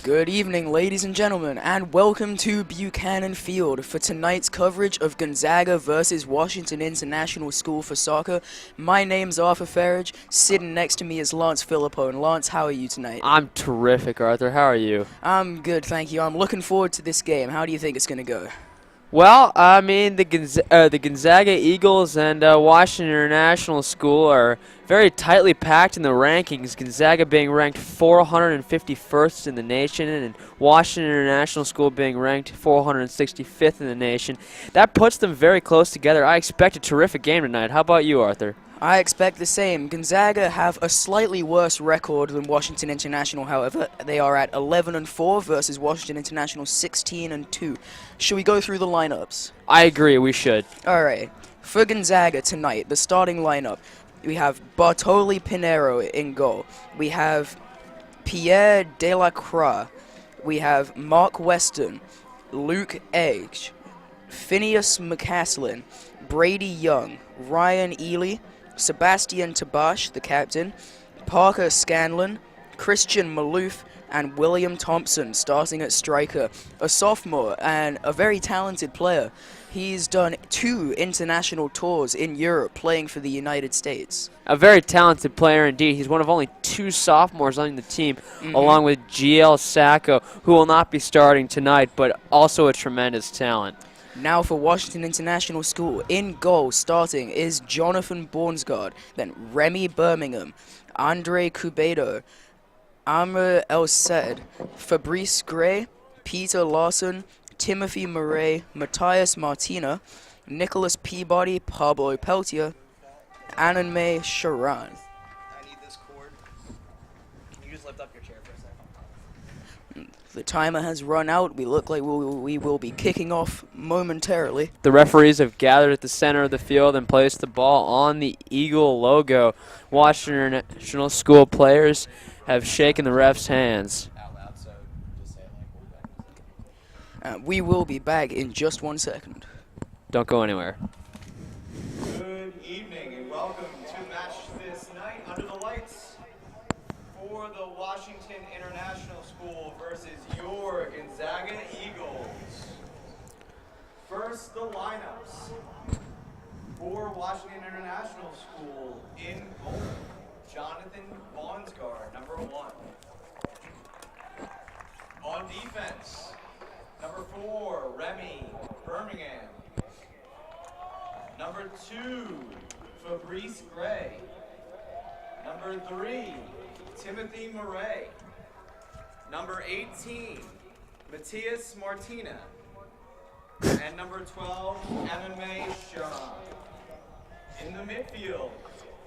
Good evening, ladies and gentlemen, and welcome to Buchanan Field for tonight's coverage of Gonzaga versus Washington International School for Soccer. My name's Arthur Farage. Sitting next to me is Lance Philippou. And Lance, how are you tonight? I'm terrific, Arthur. How are you? I'm good, thank you. I'm looking forward to this game. How do you think it's going to go? Well, I mean, the Gonzaga Eagles and Washington International School are very tightly packed in the rankings. Gonzaga being ranked 451st in the nation, and Washington International School being ranked 465th in the nation. That puts them very close together. I expect a terrific game tonight. How about you, Arthur? I expect the same. Gonzaga have a slightly worse record than Washington International, however. They are at 11-4 versus Washington International 16-2. Should we go through the lineups? I agree, we should. Alright. For Gonzaga tonight, the starting lineup, we have Bartoli Pinheiro in goal. We have Pierre Delacroix. We have Mark Weston, Luke Edge, Phineas McCaslin, Brady Young, Ryan Ely, Sebastian Tabash, the captain, Parker Scanlon, Christian Maloof, and William Thompson starting at striker. A sophomore and a very talented player. He's done 2 international tours in Europe playing for the United States. A very talented player indeed. He's one of only 2 sophomores on the team, along with GL Sacco, who will not be starting tonight, but also a tremendous talent. Now for Washington International School, in goal starting is Jonathan Bornsgaard, then Remy Birmingham, Andre Cubedo, Amr El-Said, Fabrice Gray, Peter Larson, Timothy Murray, Matthias Martina, Nicholas Peabody, Pablo Peltier, Ananme Sharan. I need this cord. Can you just lift up your chair for a second? The timer has run out. We look like we will be kicking off momentarily. The referees have gathered at the center of the field and placed the ball on the Eagle logo. Washington International School players have shaken the ref's hands. Out loud, so just say it like we'll be back. We will be back in just 1 second. Don't go anywhere. Good evening and welcome to match this night under the lights for the Washington International School versus your Gonzaga Eagles. First, the lineups for Washington International School in goal. Jonathan Bornsgaard, number 1. On defense, number 4, Remy Birmingham. Number 2, Fabrice Gray. Number 3, Timothy Murray. Number 18, Matthias Martina. And number 12, Ananme Sharan. In the midfield,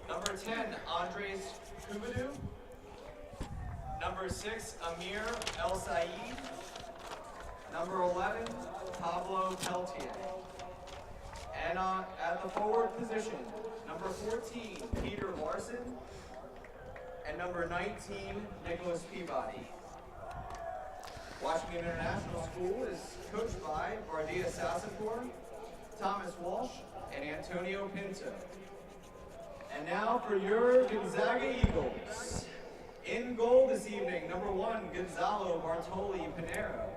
number 10, Andres Kubadu. Number 6, Amir El-Said. Number 11, Pablo Peltier. And at the forward position, number 14, Peter Larson. And number 19, Nicholas Peabody. Washington International School is coached by Bardia Sassapour, Thomas Walsh, and Antonio Pinto. And now for your Gonzaga Eagles. In goal this evening, number 1, Gonzalo Bartoli Pinheiro.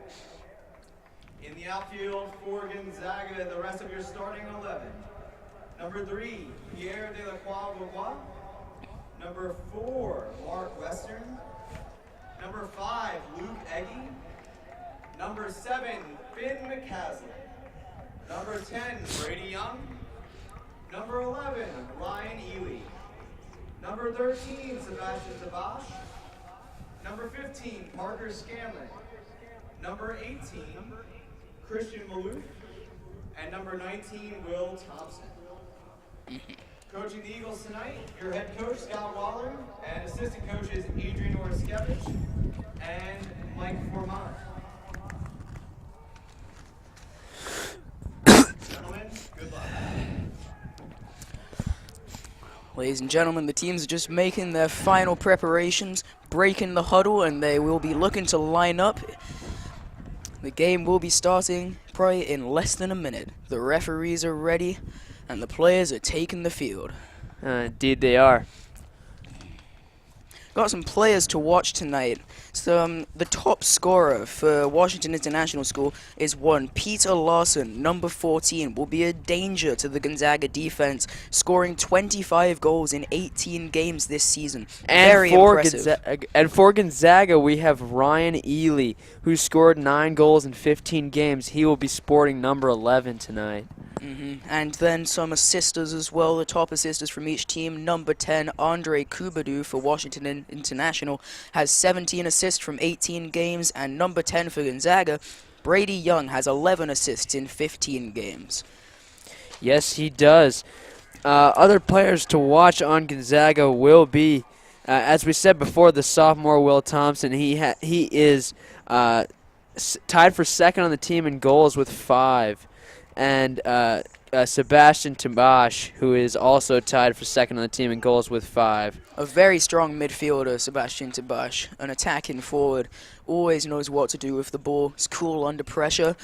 In the outfield for Gonzaga, the rest of your starting 11. Number 3, Pierre Delacroix. Number 4, Mark Western. Number 5, Luke Eggy. Number 7, Finn McCaslin. Number 10, Brady Young. Number 11, Ryan Ely. Number 13, Sebastian Tabash. Number 15, Parker Scanlon. Number 18, Christian Maloof. And number 19, Will Thompson. Coaching the Eagles tonight, your head coach, Scott Waller, and assistant coaches, Adrian Orskevich and Mike Forman. Gentlemen, good luck. Ladies and gentlemen, the teams are just making their final preparations, breaking the huddle, and they will be looking to line up. The game will be starting probably in less than a minute. The referees are ready, and the players are taking the field. Indeed they are. Got some players to watch tonight. So the top scorer for Washington International School is one Peter Larson, number 14, will be a danger to the Gonzaga defense, scoring 25 goals in 18 games this season. Very impressive. And for Gonzaga, we have Ryan Ely, who scored 9 goals in 15 games. He will be sporting number 11 tonight. And then some assisters as well. The top assisters from each team. Number 10, Andre Kubadu for Washington International, has 17 assists from 18 games. And number 10 for Gonzaga, Brady Young, has 11 assists in 15 games. Yes, he does. Other players to watch on Gonzaga will be, as we said before, the sophomore Will Thompson. He is tied for second on the team in goals with 5. And Sebastian Tabash, who is also tied for second on the team in goals with 5. A very strong midfielder, Sebastian Tabash, an attacking forward, always knows what to do with the ball, is cool under pressure.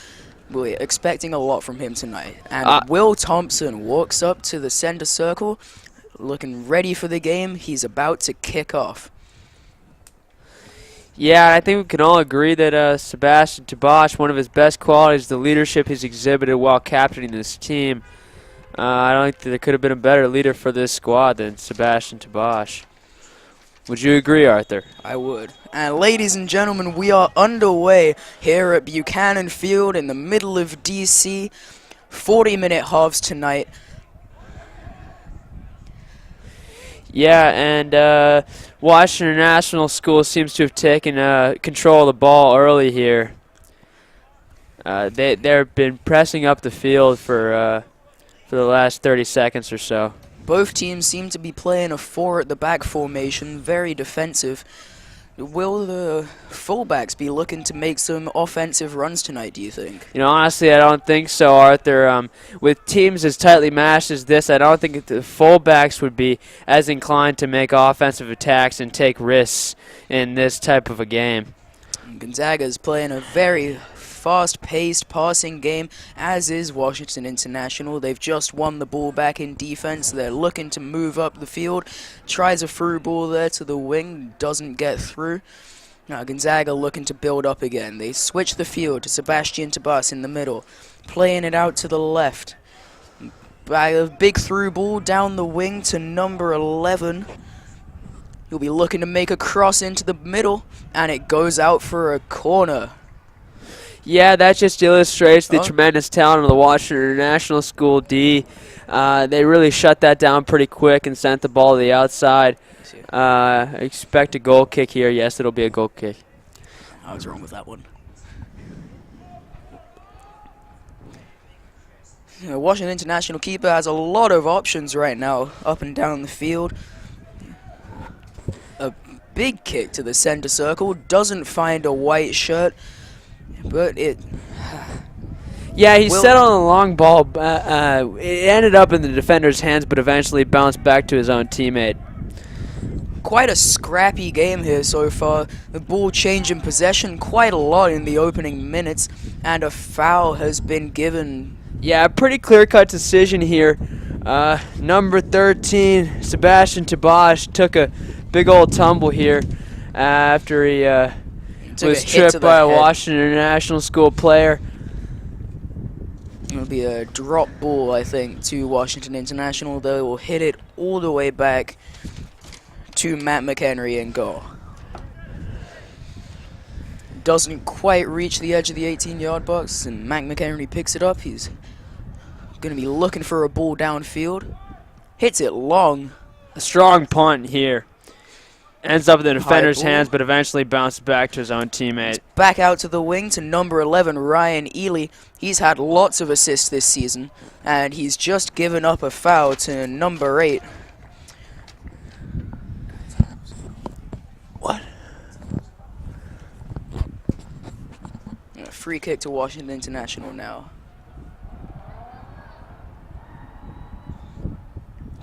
We're expecting a lot from him tonight. And Will Thompson walks up to the center circle, looking ready for the game. He's about to kick off. Yeah, I think we can all agree that Sebastian Tabash, one of his best qualities, the leadership he's exhibited while captaining this team. I don't think there could have been a better leader for this squad than Sebastian Tabash. Would you agree, Arthur? I would. And ladies and gentlemen, we are underway here at Buchanan Field in the middle of D.C. 40-minute halves tonight. Yeah, and Washington National School seems to have taken control of the ball early here. They've been pressing up the field for the last 30 seconds or so. Both teams seem to be playing a 4 at the back formation, very defensive. Will the fullbacks be looking to make some offensive runs tonight, do you think? You know, honestly, I don't think so, Arthur. With teams as tightly matched as this, I don't think the fullbacks would be as inclined to make offensive attacks and take risks in this type of a game. Gonzaga is playing a very fast-paced passing game, as is Washington International. They've just won the ball back in defense. They're looking to move up the field. Tries a through ball there to the wing, doesn't get through. Now Gonzaga looking to build up again. They switch the field to Sebastian Tabas in the middle, playing it out to the left. By a big through ball down the wing to number 11. He'll be looking to make a cross into the middle, and it goes out for a corner. Yeah, that just illustrates the tremendous talent of the Washington International School D. They really shut that down pretty quick and sent the ball to the outside. Expect a goal kick here. Yes, it'll be a goal kick. I was wrong with that one. Washington International keeper has a lot of options right now, up and down the field. A big kick to the center circle, doesn't find a white shirt. But yeah, he settled on a long ball. It ended up in the defender's hands, but eventually bounced back to his own teammate. Quite a scrappy game here so far. The ball changing possession quite a lot in the opening minutes, and a foul has been given. Yeah, a pretty clear-cut decision here. Number 13, Sebastian Tabash, took a big old tumble here after he was tripped by a Washington International School player. It'll be a drop ball, I think, to Washington International. They will hit it all the way back to Matt McHenry in goal. Doesn't quite reach the edge of the 18-yard box, and Matt McHenry picks it up. He's going to be looking for a ball downfield. Hits it long. A strong punt here. Ends up in the defender's hands, but eventually bounces back to his own teammate. Back out to the wing to number 11, Ryan Ely. He's had lots of assists this season, and he's just given up a foul to number 8. What? A free kick to Washington International now.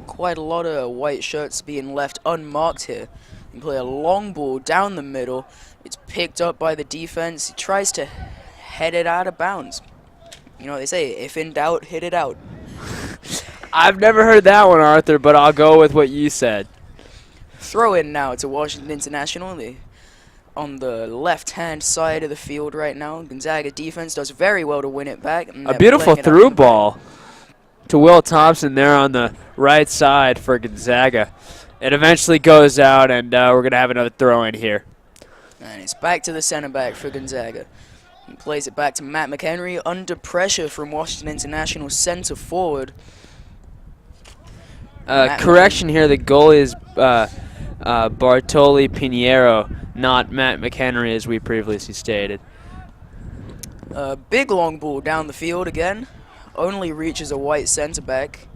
Quite a lot of white shirts being left unmarked here. You play a long ball down the middle. It's picked up by the defense. He tries to head it out of bounds. You know what they say, if in doubt, hit it out. I've never heard that one, Arthur, but I'll go with what you said. Throw in now to Washington International. On the left-hand side of the field right now. Gonzaga defense does very well to win it back. And A they're beautiful playing it out through in the back. ball to Will Thompson there on the right side for Gonzaga. It eventually goes out, and we're going to have another throw in here. And it's back to the center back for Gonzaga. He plays it back to Matt McHenry under pressure from Washington International center forward. Matt Correction here, the goalie is Bartoli Pinheiro, not Matt McHenry, as we previously stated. Big long ball down the field again. Only reaches a white center back.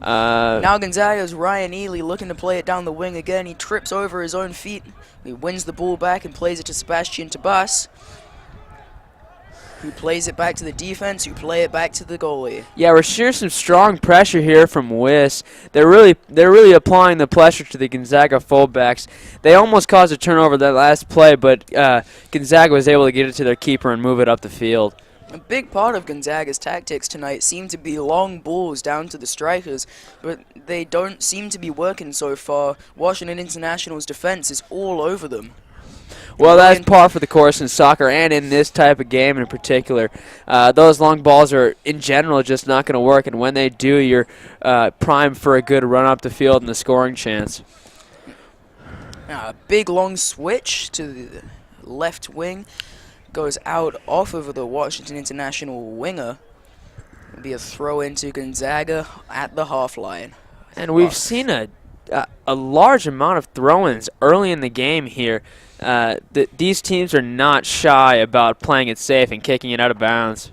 Now Gonzaga's Ryan Ely looking to play it down the wing again. He trips over his own feet. He wins the ball back and plays it to Sebastian Tabas, who plays it back to the defense, who play it back to the goalie. Yeah, we're seeing some strong pressure here from Wiss. They're really applying the pressure to the Gonzaga fullbacks. They almost caused a turnover that last play, but Gonzaga was able to get it to their keeper and move it up the field. A big part of Gonzaga's tactics tonight seem to be long balls down to the strikers, but they don't seem to be working so far. Washington International's defense is all over them. Well, that's par for the course in soccer and in this type of game in particular. Those long balls are, in general, just not going to work, and when they do, you're primed for a good run up the field and a scoring chance. A big long switch to the left wing. Goes out off of the Washington International winger. It'll be a throw into Gonzaga at the half line. And we've seen a large amount of throw-ins early in the game here. These teams are not shy about playing it safe and kicking it out of bounds.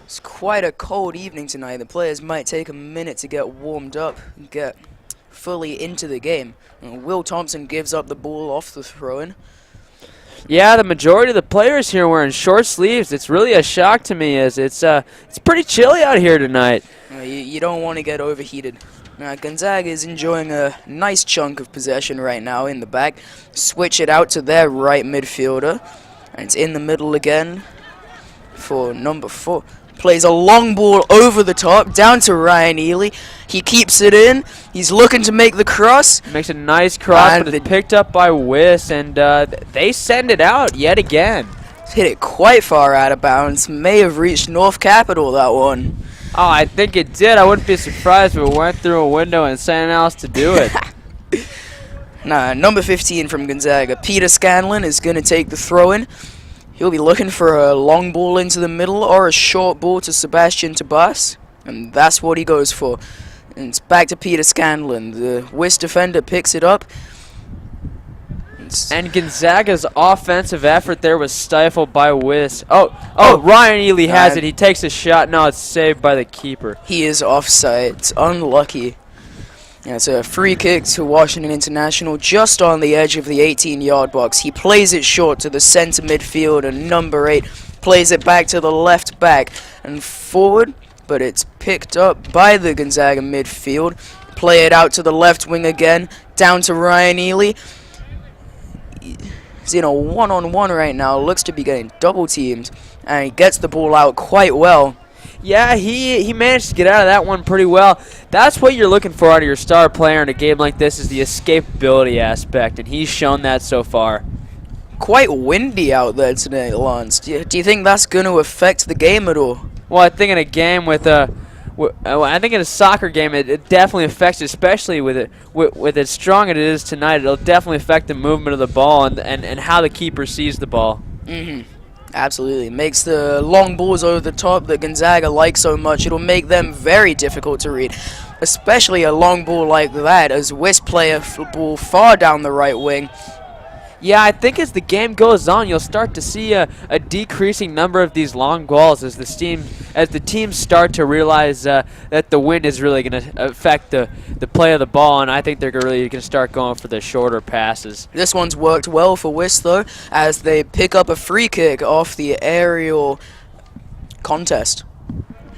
It's quite a cold evening tonight. The players might take a minute to get warmed up and get fully into the game. And Will Thompson gives up the ball off the throw-in. Yeah, the majority of the players here wearing short sleeves. It's really a shock to me, as it's pretty chilly out here tonight. You don't want to get overheated. Gonzaga is enjoying a nice chunk of possession right now in the back. Switch it out to their right midfielder. And it's in the middle again for number 4. Plays a long ball over the top, down to Ryan Ely. He keeps it in. He's looking to make the cross. Makes a nice cross, but it's picked up by Wiss, and they send it out yet again. Hit it quite far out of bounds. May have reached North Capitol, that one. Oh, I think it did. I wouldn't be surprised if it went through a window and someone else to do it. Number 15 from Gonzaga, Peter Scanlon, is going to take the throw-in. He'll be looking for a long ball into the middle or a short ball to Sebastian Tabas, and that's what he goes for. And it's back to Peter Scanlon. The Wiss defender picks it up. And Gonzaga's offensive effort there was stifled by Wiss. Oh, Ryan Ely has it. He takes a shot. No, it's saved by the keeper. He is offside. It's unlucky. Yeah, it's a free kick to Washington International just on the edge of the 18-yard box. He plays it short to the center midfield, and number 8 plays it back to the left back and forward, but it's picked up by the Gonzaga midfield. Play it out to the left wing again, down to Ryan Ely. He's in a one-on-one right now, looks to be getting double-teamed, and he gets the ball out quite well. Yeah, he managed to get out of that one pretty well. That's what you're looking for out of your star player in a game like this, is the escapability aspect, and he's shown that so far. Quite windy out there today, Lance. Do you think that's going to affect the game at all? Well, I think in a game I think in a soccer game it definitely affects, especially with as strong as it is tonight. It'll definitely affect the movement of the ball and how the keeper sees the ball. Absolutely. Makes the long balls over the top that Gonzaga likes so much. It'll make them very difficult to read, especially a long ball like that, as Wiss play a ball far down the right wing. Yeah, I think as the game goes on, you'll start to see a decreasing number of these long balls as the teams start to realize that the wind is really going to affect the play of the ball, and I think they're really going to start going for the shorter passes. This one's worked well for Wiss, though, as they pick up a free kick off the aerial contest.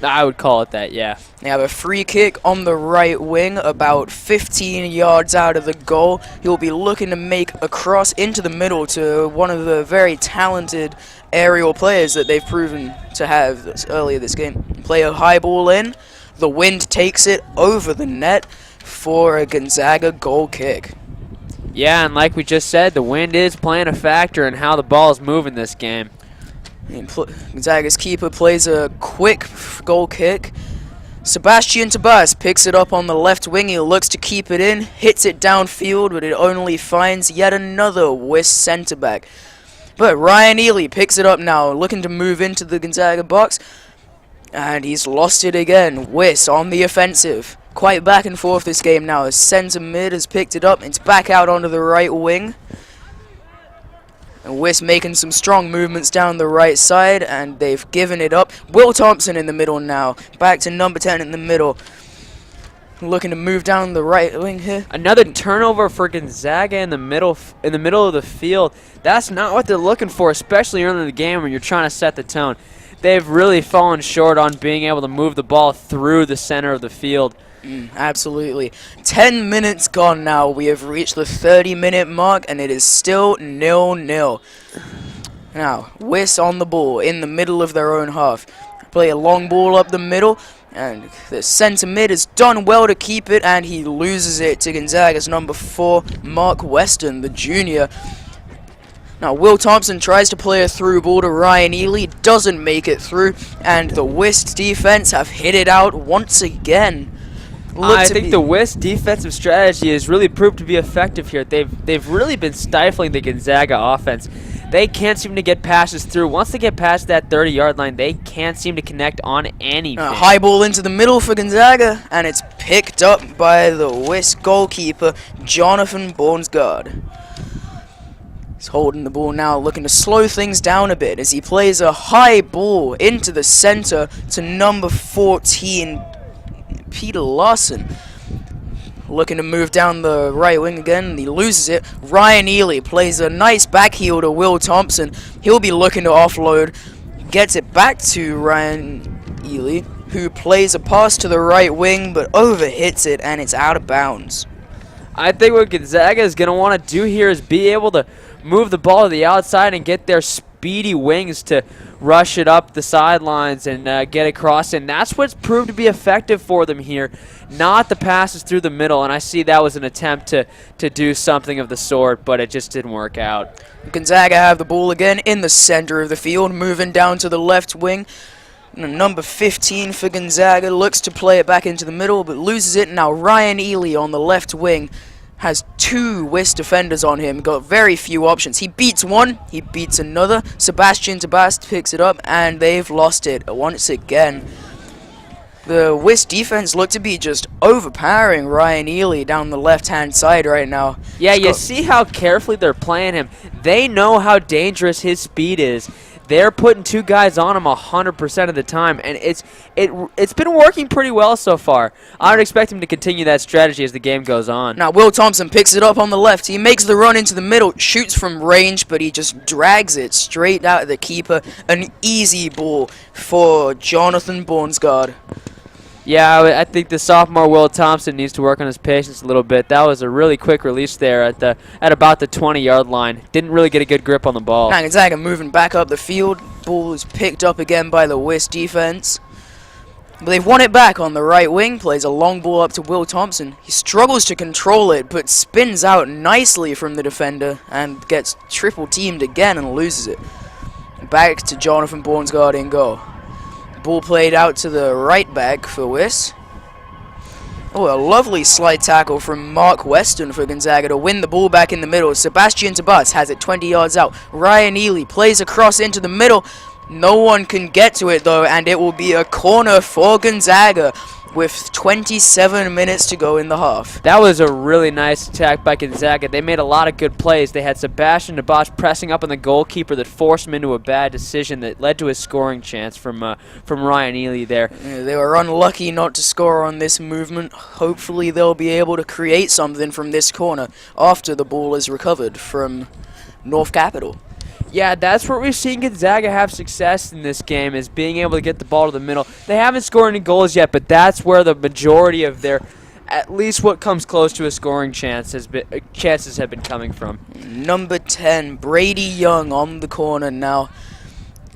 I would call it that, yeah. They have a free kick on the right wing, about 15 yards out of the goal. He'll be looking to make a cross into the middle to one of the very talented aerial players that they've proven to have earlier this game. Play a high ball in. The wind takes it over the net. for a Gonzaga goal kick. Yeah, and like we just said, the wind is playing a factor in how the ball is moving this game. And Gonzaga's keeper plays a quick goal kick. Sebastian Tabas picks it up on the left wing. He looks to keep it in, hits it downfield, but it only finds yet another Wiss centre back. But Ryan Ely picks it up now, looking to move into the Gonzaga box. And he's lost it again. Wiss on the offensive. Quite back and forth this game now as centre mid has picked it up. It's back out onto the right wing. And Wiss making some strong movements down the right side, and they've given it up. Will Thompson in the middle now. Back to number 10 in the middle. Looking to move down the right wing here. Another turnover for Gonzaga in the middle of the field. That's not what they're looking for, especially early in the game when you're trying to set the tone. They've really fallen short on being able to move the ball through the center of the field. Absolutely. 10 minutes gone now. We have reached the 30-minute mark, and it is still 0-0. Now, Wiss on the ball in the middle of their own half. Play a long ball up the middle, and the centre mid has done well to keep it, and he loses it to Gonzaga's number 4, Mark Weston, the junior. Now, Will Thompson tries to play a through ball to Ryan Ely, doesn't make it through, and the Wiss defense have hit it out once again. I think the Wiss defensive strategy has really proved to be effective here. They've really been stifling the Gonzaga offense. They can't seem to get passes through. Once they get past that 30-yard line, they can't seem to connect on anything. High ball into the middle for Gonzaga, and it's picked up by the Wiss goalkeeper, Jonathan Bornsgaard. He's holding the ball now, looking to slow things down a bit as he plays a high ball into the center to number 14, Peter Larson. Looking to move down the right wing again, and he loses it. Ryan Ely plays a nice back heel to Will Thompson. He'll be looking to offload. Gets it back to Ryan Ely, who plays a pass to the right wing, but overhits it, and it's out of bounds. I think what Gonzaga is going to want to do here is be able to move the ball to the outside and get their speedy wings to rush it up the sidelines and get across. And that's what's proved to be effective for them here, not the passes through the middle. And I see that was an attempt to do something of the sort, but it just didn't work out. Gonzaga have the ball again in the center of the field, moving down to the left wing. Number 15 for Gonzaga looks to play it back into the middle, but loses it. Now Ryan Ely on the left wing has 2 Wiss defenders on him, got very few options. He beats one, he beats another. Sebastian Tabas picks it up, and they've lost it once again. The Wiss defense look to be just overpowering Ryan Ely down the left-hand side right now. Yeah, you see how carefully they're playing him. They know how dangerous his speed is. They're putting 2 guys on him 100% of the time, and it's been working pretty well so far. I would expect him to continue that strategy as the game goes on. Now Will Thompson picks it up on the left. He makes the run into the middle, shoots from range, but he just drags it straight out of the keeper. An easy ball for Jonathan Bornsgaard. Yeah, I think the sophomore Will Thompson needs to work on his patience a little bit. That was a really quick release there at about the 20-yard line. Didn't really get a good grip on the ball. Now Gonzaga moving back up the field. Ball is picked up again by the Wiss defense. But they've won it back on the right wing. Plays a long ball up to Will Thompson. He struggles to control it, but spins out nicely from the defender and gets triple teamed again and loses it. Back to Jonathan Bornsgaard in goal. Ball played out to the right back for Wiss. Oh, a lovely slide tackle from Mark Weston for Gonzaga to win the ball back in the middle. Sebastian Tabas has it 20 yards out. Ryan Ely plays across into the middle. No one can get to it, though, and it will be a corner for Gonzaga with 27 minutes to go in the half. That was a really nice attack by Gonzaga. They made a lot of good plays. They had Sebastian Tabas pressing up on the goalkeeper that forced him into a bad decision that led to a scoring chance from Ryan Ely there. Yeah, they were unlucky not to score on this movement. Hopefully they'll be able to create something from this corner after the ball is recovered from North Capitol. Yeah, that's where we've seen Gonzaga have success in this game, is being able to get the ball to the middle. They haven't scored any goals yet, but that's where the majority of their, at least what comes close to a scoring chances have been coming from. Number 10, Brady Young on the corner now.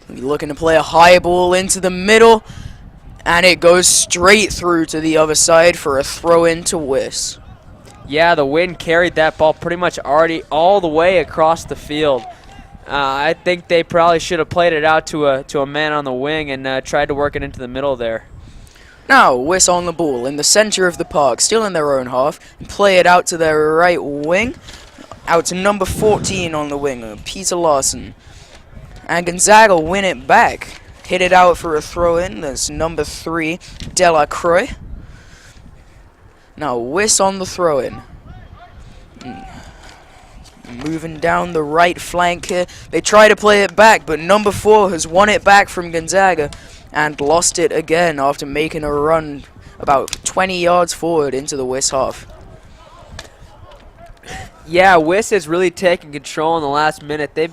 Looking to play a high ball into the middle. And it goes straight through to the other side for a throw-in to Wiss. Yeah, the wind carried that ball pretty much already all the way across the field. I think they probably should have played it out to a man on the wing and tried to work it into the middle there. Now, Wiss on the ball in the center of the park, still in their own half, and play it out to their right wing, out to number 14 on the wing, Peter Larson. And Gonzaga win it back. Hit it out for a throw-in. That's number 3, Delacroix. Now, Wiss on the throw-in. Moving down the right flank here. They try to play it back, but number 4 has won it back from Gonzaga and lost it again after making a run about 20 yards forward into the Wiss half. Yeah, Wiss has really taken control in the last minute. They've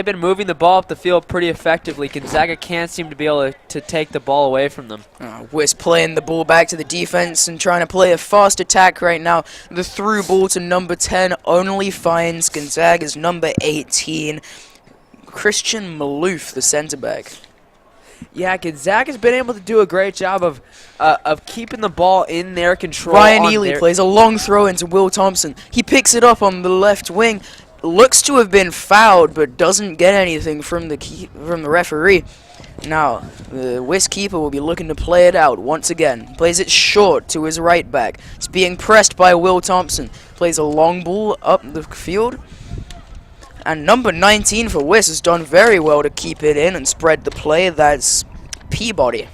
been moving the ball up the field pretty effectively. Gonzaga can't seem to be able to take the ball away from them. Wiss playing the ball back to the defense and trying to play a fast attack right now. The through ball to number 10 only finds Gonzaga's number 18, Christian Maloof, the center back. Yeah, Gonzaga's been able to do a great job of keeping the ball in their control. Ryan Ely plays a long throw into Will Thompson. He picks it up on the left wing. Looks to have been fouled, but doesn't get anything from the referee. Now, the Wiss keeper will be looking to play it out once again. Plays it short to his right back. It's being pressed by Will Thompson. Plays a long ball up the field. And number 19 for Wiss has done very well to keep it in and spread the play. That's Peabody.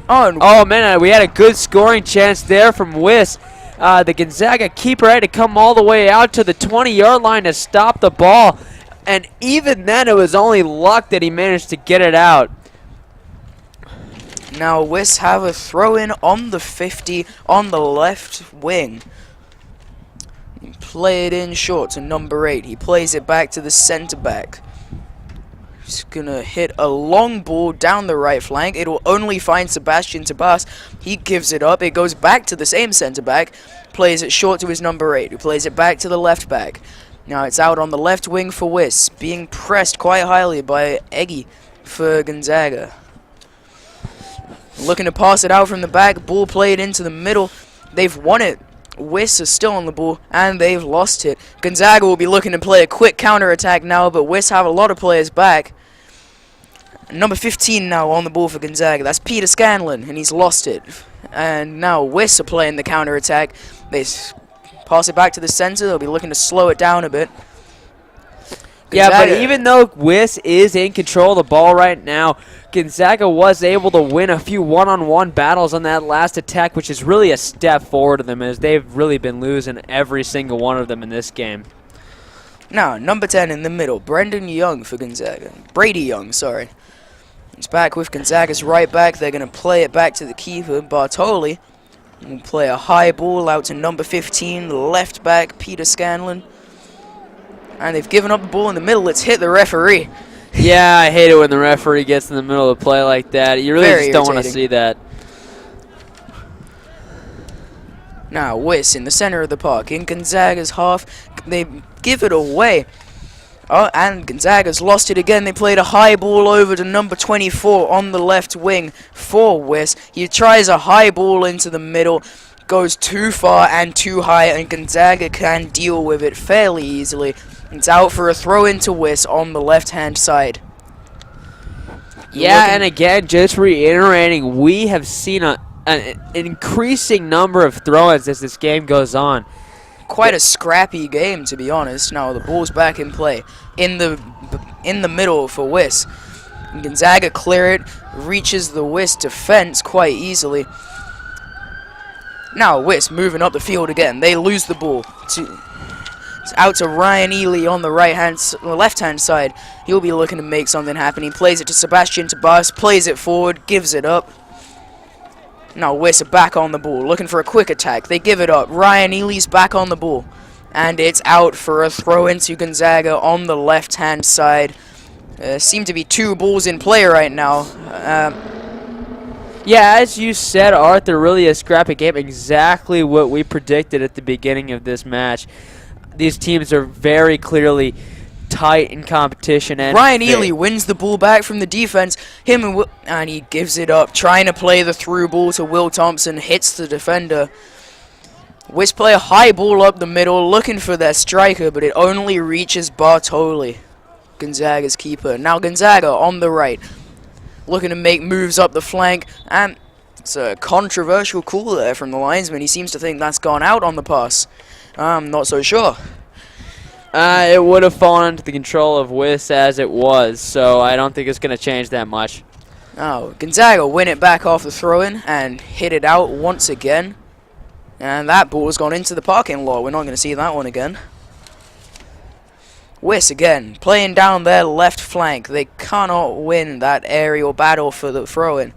Oh, man, we had a good scoring chance there from Wiss. The Gonzaga keeper had to come all the way out to the 20-yard line to stop the ball. And even then, it was only luck that he managed to get it out. Now, Wiss have a throw-in on the 50 on the left wing. Play it in short to number 8. He plays it back to the center back. He's gonna hit a long ball down the right flank. It'll only find Sebastian Tabas. He gives it up. It goes back to the same center back. Plays it short to his number 8, who plays it back to the left back. Now it's out on the left wing for Wiss, being pressed quite highly by Eggy for Gonzaga. Looking to pass it out from the back. Ball played into the middle. They've won it. Wiss is still on the ball, and they've lost it. Gonzaga will be looking to play a quick counter-attack now, but Wiss have a lot of players back. Number 15 now on the ball for Gonzaga. That's Peter Scanlon, and he's lost it. And now Wiss are playing the counter-attack. They pass it back to the center. They'll be looking to slow it down a bit. Yeah, but even though Wiss is in control of the ball right now, Gonzaga was able to win a few one-on-one battles on that last attack, which is really a step forward to them, as they've really been losing every single one of them in this game. Now, number 10 in the middle, Brendan Young for Gonzaga. Brady Young, sorry. He's back with Gonzaga's right back. They're going to play it back to the keeper, Bartoli. We'll play a high ball out to number 15, left back, Peter Scanlon. And they've given up the ball in the middle. It's hit the referee. Yeah, I hate it when the referee gets in the middle of the play like that. You really Very just don't want to irritating. see that. Now, Wiss in the center of the park. In Gonzaga's half, they give it away. Oh, and Gonzaga's lost it again. They played a high ball over to number 24 on the left wing for Wiss. He tries a high ball into the middle. Goes too far and too high, and Gonzaga can deal with it fairly easily. It's out for a throw into Wiss on the left-hand side. Yeah, and again, just reiterating, we have seen an increasing number of throw-ins as this game goes on. Quite a scrappy game, to be honest. Now the ball's back in play in the middle for Wiss. Gonzaga clear it, reaches the Wiss defense quite easily. Now Wiss moving up the field again. They lose the ball it's out to Ryan Ely on the left-hand side. He'll be looking to make something happen. He plays it to Sebastian Tabas, plays it forward, gives it up. Now Wiss are back on the ball, looking for a quick attack. They give it up. Ryan Ely's back on the ball. And it's out for a throw into Gonzaga on the left-hand side. Seem to be 2 balls in play right now. Yeah, as you said, Arthur, really a scrappy game. Exactly what we predicted at the beginning of this match. These teams are very clearly tight in competition. And Ryan Ely wins the ball back from the defense. And he gives it up, trying to play the through ball to Will Thompson. Hits the defender. Wiz play a high ball up the middle, looking for their striker, but it only reaches Bartoli, Gonzaga's keeper. Now Gonzaga on the right, looking to make moves up the flank, and it's a controversial call there from the linesman. He seems to think that's gone out on the pass. I'm not so sure. It would have fallen into the control of Wiss as it was, so I don't think it's going to change that much. Now Gonzaga win it back off the throw-in and hit it out once again. And that ball has gone into the parking lot. We're not going to see that one again. Wiss again, playing down their left flank. They cannot win that aerial battle for the throw-in.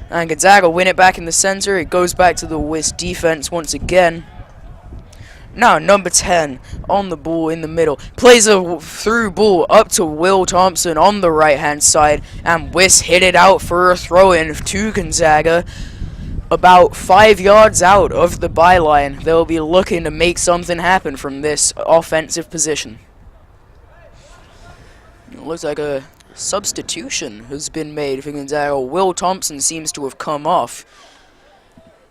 And Gonzaga win it back in the center. It goes back to the Wiss defense once again. Now number 10 on the ball in the middle. Plays a through ball up to Will Thompson on the right-hand side. And Wiss hit it out for a throw-in to Gonzaga. About 5 yards out of the byline. They'll be looking to make something happen from this offensive position. It looks like a substitution has been made for Gonzaga. Will Thompson seems to have come off.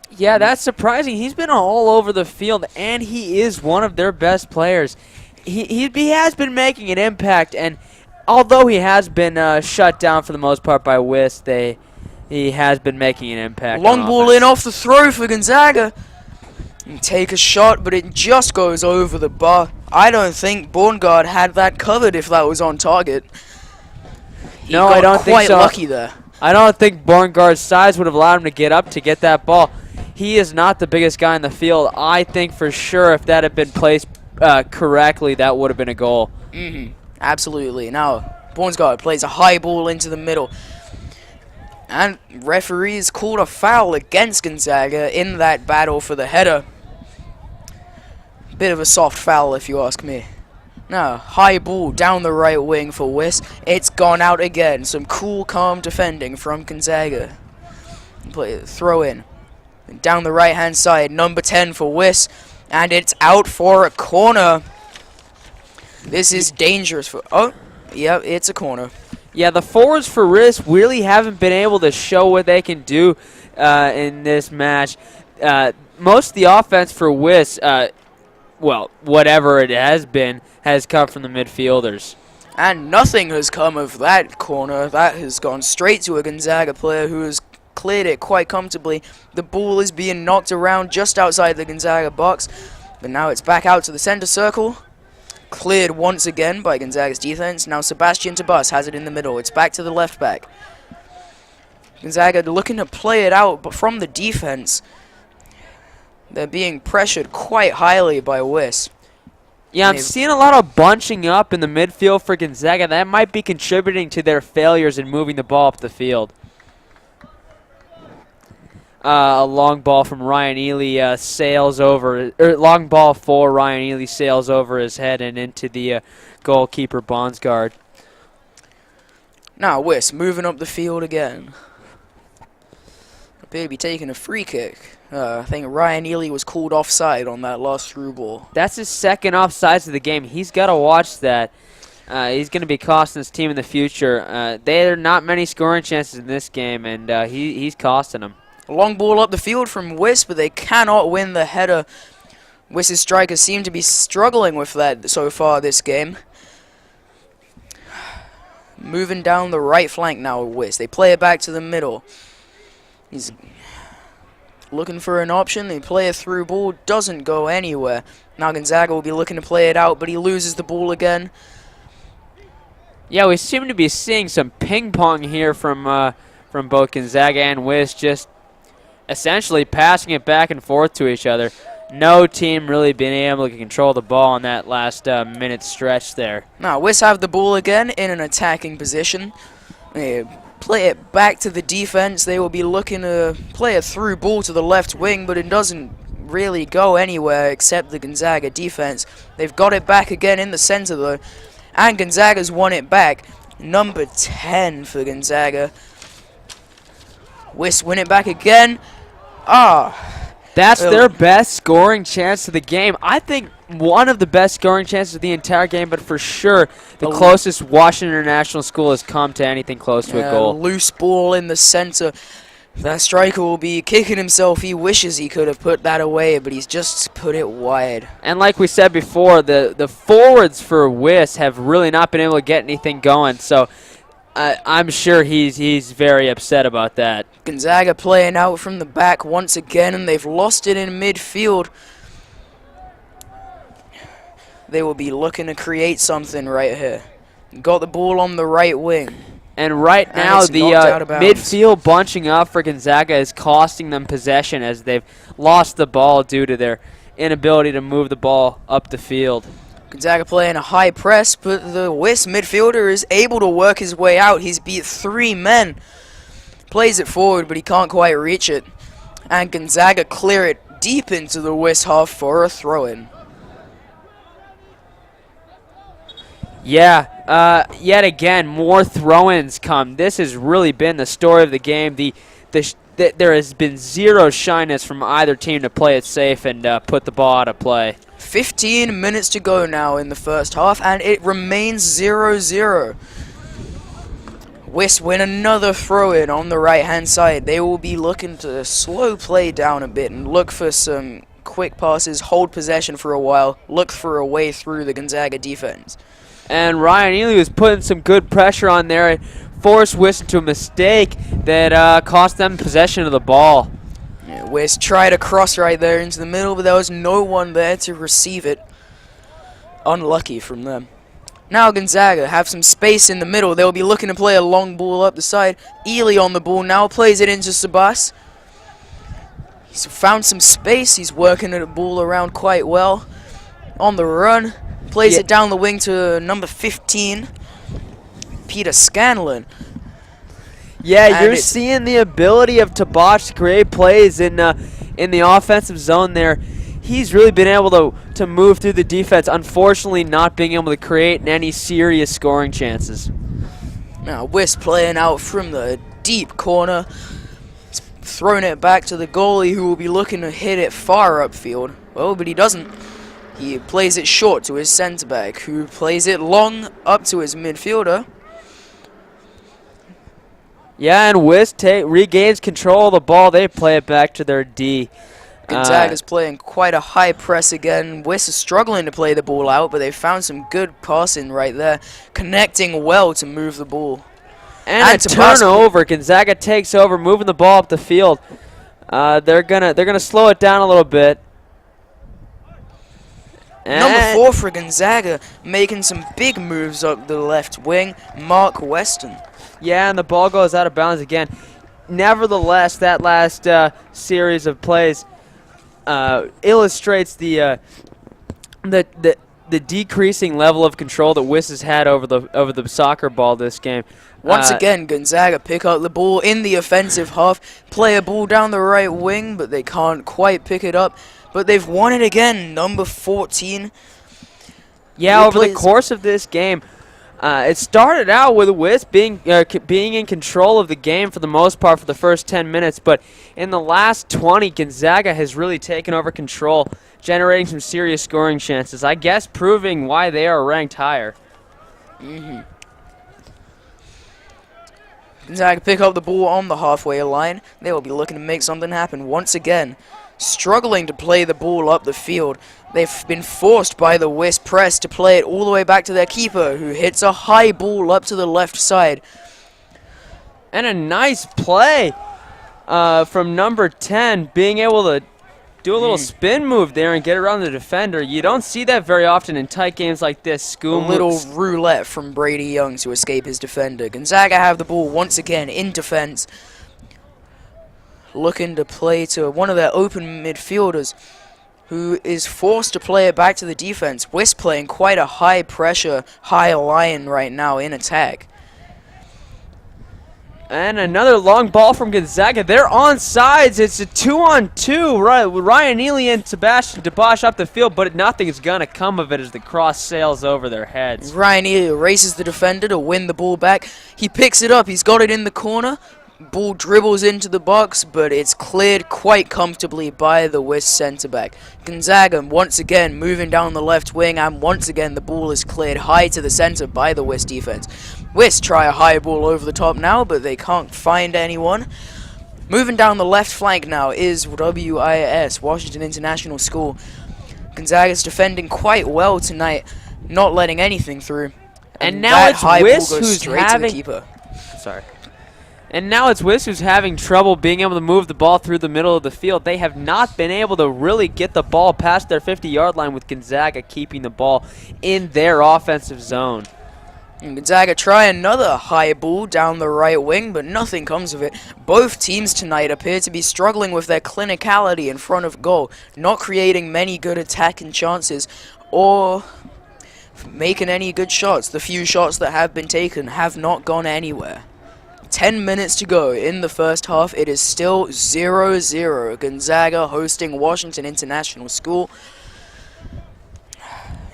Yeah, that's surprising. He's been all over the field, and he is one of their best players. He has been making an impact, and although he has been shut down for the most part by Wiss, he has been making an impact. Long ball in off the throw for Gonzaga. And take a shot, but it just goes over the bar. I don't think Borngard had that covered if that was on target. No, I don't think so. Quite lucky there. I don't think Borngard's size would have allowed him to get up to get that ball. He is not the biggest guy in the field. I think for sure if that had been placed correctly, that would have been a goal. Absolutely. Now, Borngard plays a high ball into the middle. And referees called a foul against Gonzaga in that battle for the header. Bit of a soft foul if you ask me. Now, high ball down the right wing for Wiss. It's gone out again. Some cool, calm defending from Gonzaga. Throw in. Down the right-hand side, number 10 for Wiss. And it's out for a corner. This is dangerous for... Oh, yeah, it's a corner. Yeah, the forwards for Wiss really haven't been able to show what they can do in this match. Most of the offense for Wiss, well, whatever it has been, has come from the midfielders. And nothing has come of that corner. That has gone straight to a Gonzaga player who has cleared it quite comfortably. The ball is being knocked around just outside the Gonzaga box. But now it's back out to the center circle. Cleared once again by Gonzaga's defense. Now Sebastian Tabas has it in the middle. It's back to the left back. Gonzaga looking to play it out, but from the defense, they're being pressured quite highly by Wiss. Yeah, I'm seeing a lot of bunching up in the midfield for Gonzaga. That might be contributing to their failures in moving the ball up the field. A long ball from Ryan Ely sails over, long ball for Ryan Ely sails over his head and into the goalkeeper Bonsgard. Now Wiss moving up the field again. Appear to be taking a free kick. I think Ryan Ely was called offside on that last through ball. That's his second offsides of the game. He's got to watch that. He's going to be costing his team in the future. There are not many scoring chances in this game, and he's costing them. A long ball up the field from Wiss, but they cannot win the header. Wiss's strikers seem to be struggling with that so far this game. Moving down the right flank now with Wiss. They play it back to the middle. He's looking for an option. They play a through ball. Doesn't go anywhere. Now Gonzaga will be looking to play it out, but he loses the ball again. Yeah, we seem to be seeing some ping pong here from both Gonzaga and Wiss, just essentially passing it back and forth to each other. No team really being able to control the ball in that last minute stretch there. Now Wiss have the ball again in an attacking position. They play it back to the defense. They will be looking to play a through ball to the left wing, but it doesn't really go anywhere except the Gonzaga defense. They've got it back again in the center though, and Gonzaga's won it back. Number 10 for Gonzaga. Wiss win it back again. That's their best scoring chance of the game. I think one of the best scoring chances of the entire game, but for sure the closest Washington International School has come to anything close to a goal. Loose ball in the center. That striker will be kicking himself. He wishes he could have put that away, but he's just put it wide. And like we said before, the forwards for Wiss have really not been able to get anything going, so I'm sure he's very upset about that. Gonzaga playing out from the back once again, and they've lost it in midfield. They will be looking to create something right here. Got the ball on the right wing. And right now, the midfield bunching up for Gonzaga is costing them possession as they've lost the ball due to their inability to move the ball up the field. Gonzaga playing a high press, but the Wiss midfielder is able to work his way out. He's beat 3 men. Plays it forward, but he can't quite reach it. And Gonzaga clear it deep into the Wiss half for a throw-in. Yeah, yet again, more throw-ins come. This has really been the story of the game. There has been zero shyness from either team to play it safe and put the ball out of play. 15 minutes to go now in the first half, and it remains 0-0. Wiss win another throw-in on the right-hand side. They will be looking to slow play down a bit and look for some quick passes, hold possession for a while, look for a way through the Gonzaga defense. And Ryan Ely was putting some good pressure on there and forced Wiss into a mistake that cost them possession of the ball. Yeah, Wiss tried a cross right there into the middle, but there was no one there to receive it. Unlucky from them. Now Gonzaga have some space in the middle. They'll be looking to play a long ball up the side. Ely on the ball now, plays it into Sabas. He's found some space. He's working the ball around quite well. On the run, plays it down the wing to number 15, Peter Scanlon. Yeah, and you're seeing the ability of Tabash to create plays in the offensive zone there. He's really been able to move through the defense, unfortunately not being able to create any serious scoring chances. Now Wiss playing out from the deep corner. Throwing it back to the goalie, who will be looking to hit it far upfield. Well, but he doesn't. He plays it short to his centre back, who plays it long up to his midfielder. Yeah, and Wiss regains control of the ball. They play it back to their D. Gonzaga's playing quite a high press again. Wiss is struggling to play the ball out, but they found some good passing right there, connecting well to move the ball. And a turnover. Gonzaga takes over, moving the ball up the field. They're gonna slow it down a little bit. Number 4 for Gonzaga, making some big moves up the left wing, Mark Weston. Yeah, and the ball goes out of bounds again. Nevertheless, that last series of plays illustrates the decreasing level of control that Wiss has had over the soccer ball this game. Once again, Gonzaga pick up the ball in the offensive half, play a ball down the right wing, but they can't quite pick it up. But they've won it again, number 14. Yeah, over the course of this game, it started out with Wiss being in control of the game for the most part for the first 10 minutes, but in the last 20, Gonzaga has really taken over control, generating some serious scoring chances, I guess proving why they are ranked higher. Gonzaga pick up the ball on the halfway line. They will be looking to make something happen once again. Struggling to play the ball up the field. They've been forced by the Wiss press to play it all the way back to their keeper, who hits a high ball up to the left side. And a nice play from number 10, being able to do a little spin move there and get around the defender. You don't see that very often in tight games like this. A little roulette from Brady Young to escape his defender. Gonzaga have the ball once again in defense. Looking to play to one of their open midfielders, who is forced to play it back to the defense. Wiss playing quite a high pressure, high line right now in attack. And another long ball from Gonzaga. They're on sides. It's a 2-on-2. Right, Ryan Ely and Sebastian Debash up the field, but nothing is going to come of it as the cross sails over their heads. Ryan Ely races the defender to win the ball back. He picks it up. He's got it in the corner. Ball dribbles into the box, but it's cleared quite comfortably by the West centre back. Gonzaga once again moving down the left wing, and once again the ball is cleared high to the centre by the West defense. West try a high ball over the top now, but they can't find anyone. Moving down the left flank now is WIS, Washington International School. Gonzaga's defending quite well tonight, not letting anything through. And now it's Wiss who's having... to the keeper. Sorry. And now it's Wiss who's having trouble being able to move the ball through the middle of the field. They have not been able to really get the ball past their 50-yard line, with Gonzaga keeping the ball in their offensive zone. And Gonzaga try another high ball down the right wing, but nothing comes of it. Both teams tonight appear to be struggling with their clinicality in front of goal, not creating many good attacking chances or making any good shots. The few shots that have been taken have not gone anywhere. 10 minutes to go in the first half. It is still 0-0. Gonzaga hosting Washington International School.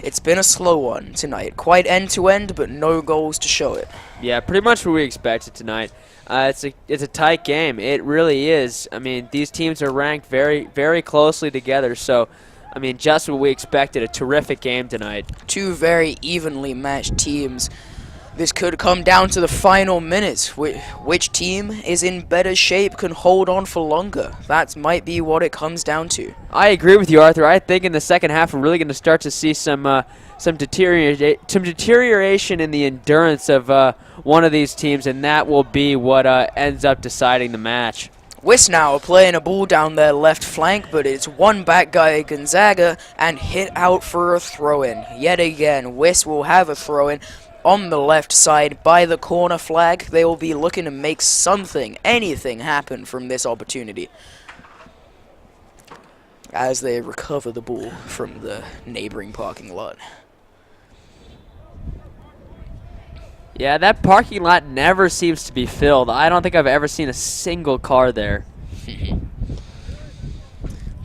It's been a slow one tonight. Quite end-to-end, but no goals to show it. Yeah, pretty much what we expected tonight. It's a tight game. It really is. I mean, these teams are ranked very, very closely together. So, I mean, just what we expected. A terrific game tonight. Two very evenly matched teams. This could come down to the final minutes. Which team is in better shape can hold on for longer. That might be what it comes down to. I agree with you, Arthur. I think in the second half we're really going to start to see some deterioration in the endurance of one of these teams, and that will be what ends up deciding the match. Wiss now are playing a ball down their left flank, but it's one back guy Gonzaga and hit out for a throw-in. Yet again, Wiss will have a throw-in on the left side by the corner flag. They will be looking to make something, anything happen from this opportunity as they recover the ball from the neighboring parking lot. Yeah, that parking lot never seems to be filled. I don't think I've ever seen a single car there.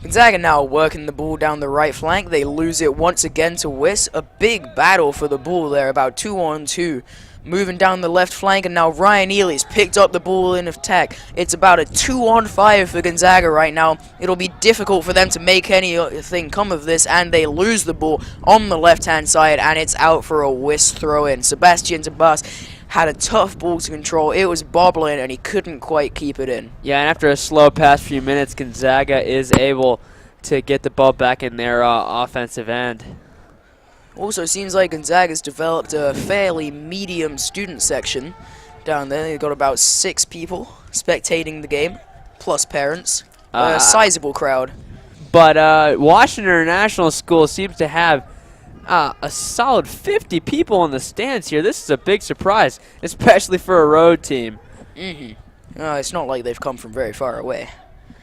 Gonzaga now working the ball down the right flank. They lose it once again to Wiss. A big battle for the ball there, about 2-on-2. Moving down the left flank, and now Ryan Ely's picked up the ball in attack. It's about a 2-on-5 for Gonzaga right now. It'll be difficult for them to make anything come of this, and they lose the ball on the left-hand side, and it's out for a Wiss throw-in. Sebastian Tabas had a tough ball to control. It was bobbling, and he couldn't quite keep it in. Yeah, and after a slow past few minutes, Gonzaga is able to get the ball back in their offensive end. Also, seems like Gonzaga's developed a fairly medium student section down there. They've got about 6 people spectating the game, plus parents. A sizable crowd. But Washington International School seems to have a solid 50 people in the stands here. This is a big surprise, especially for a road team. It's not like they've come from very far away.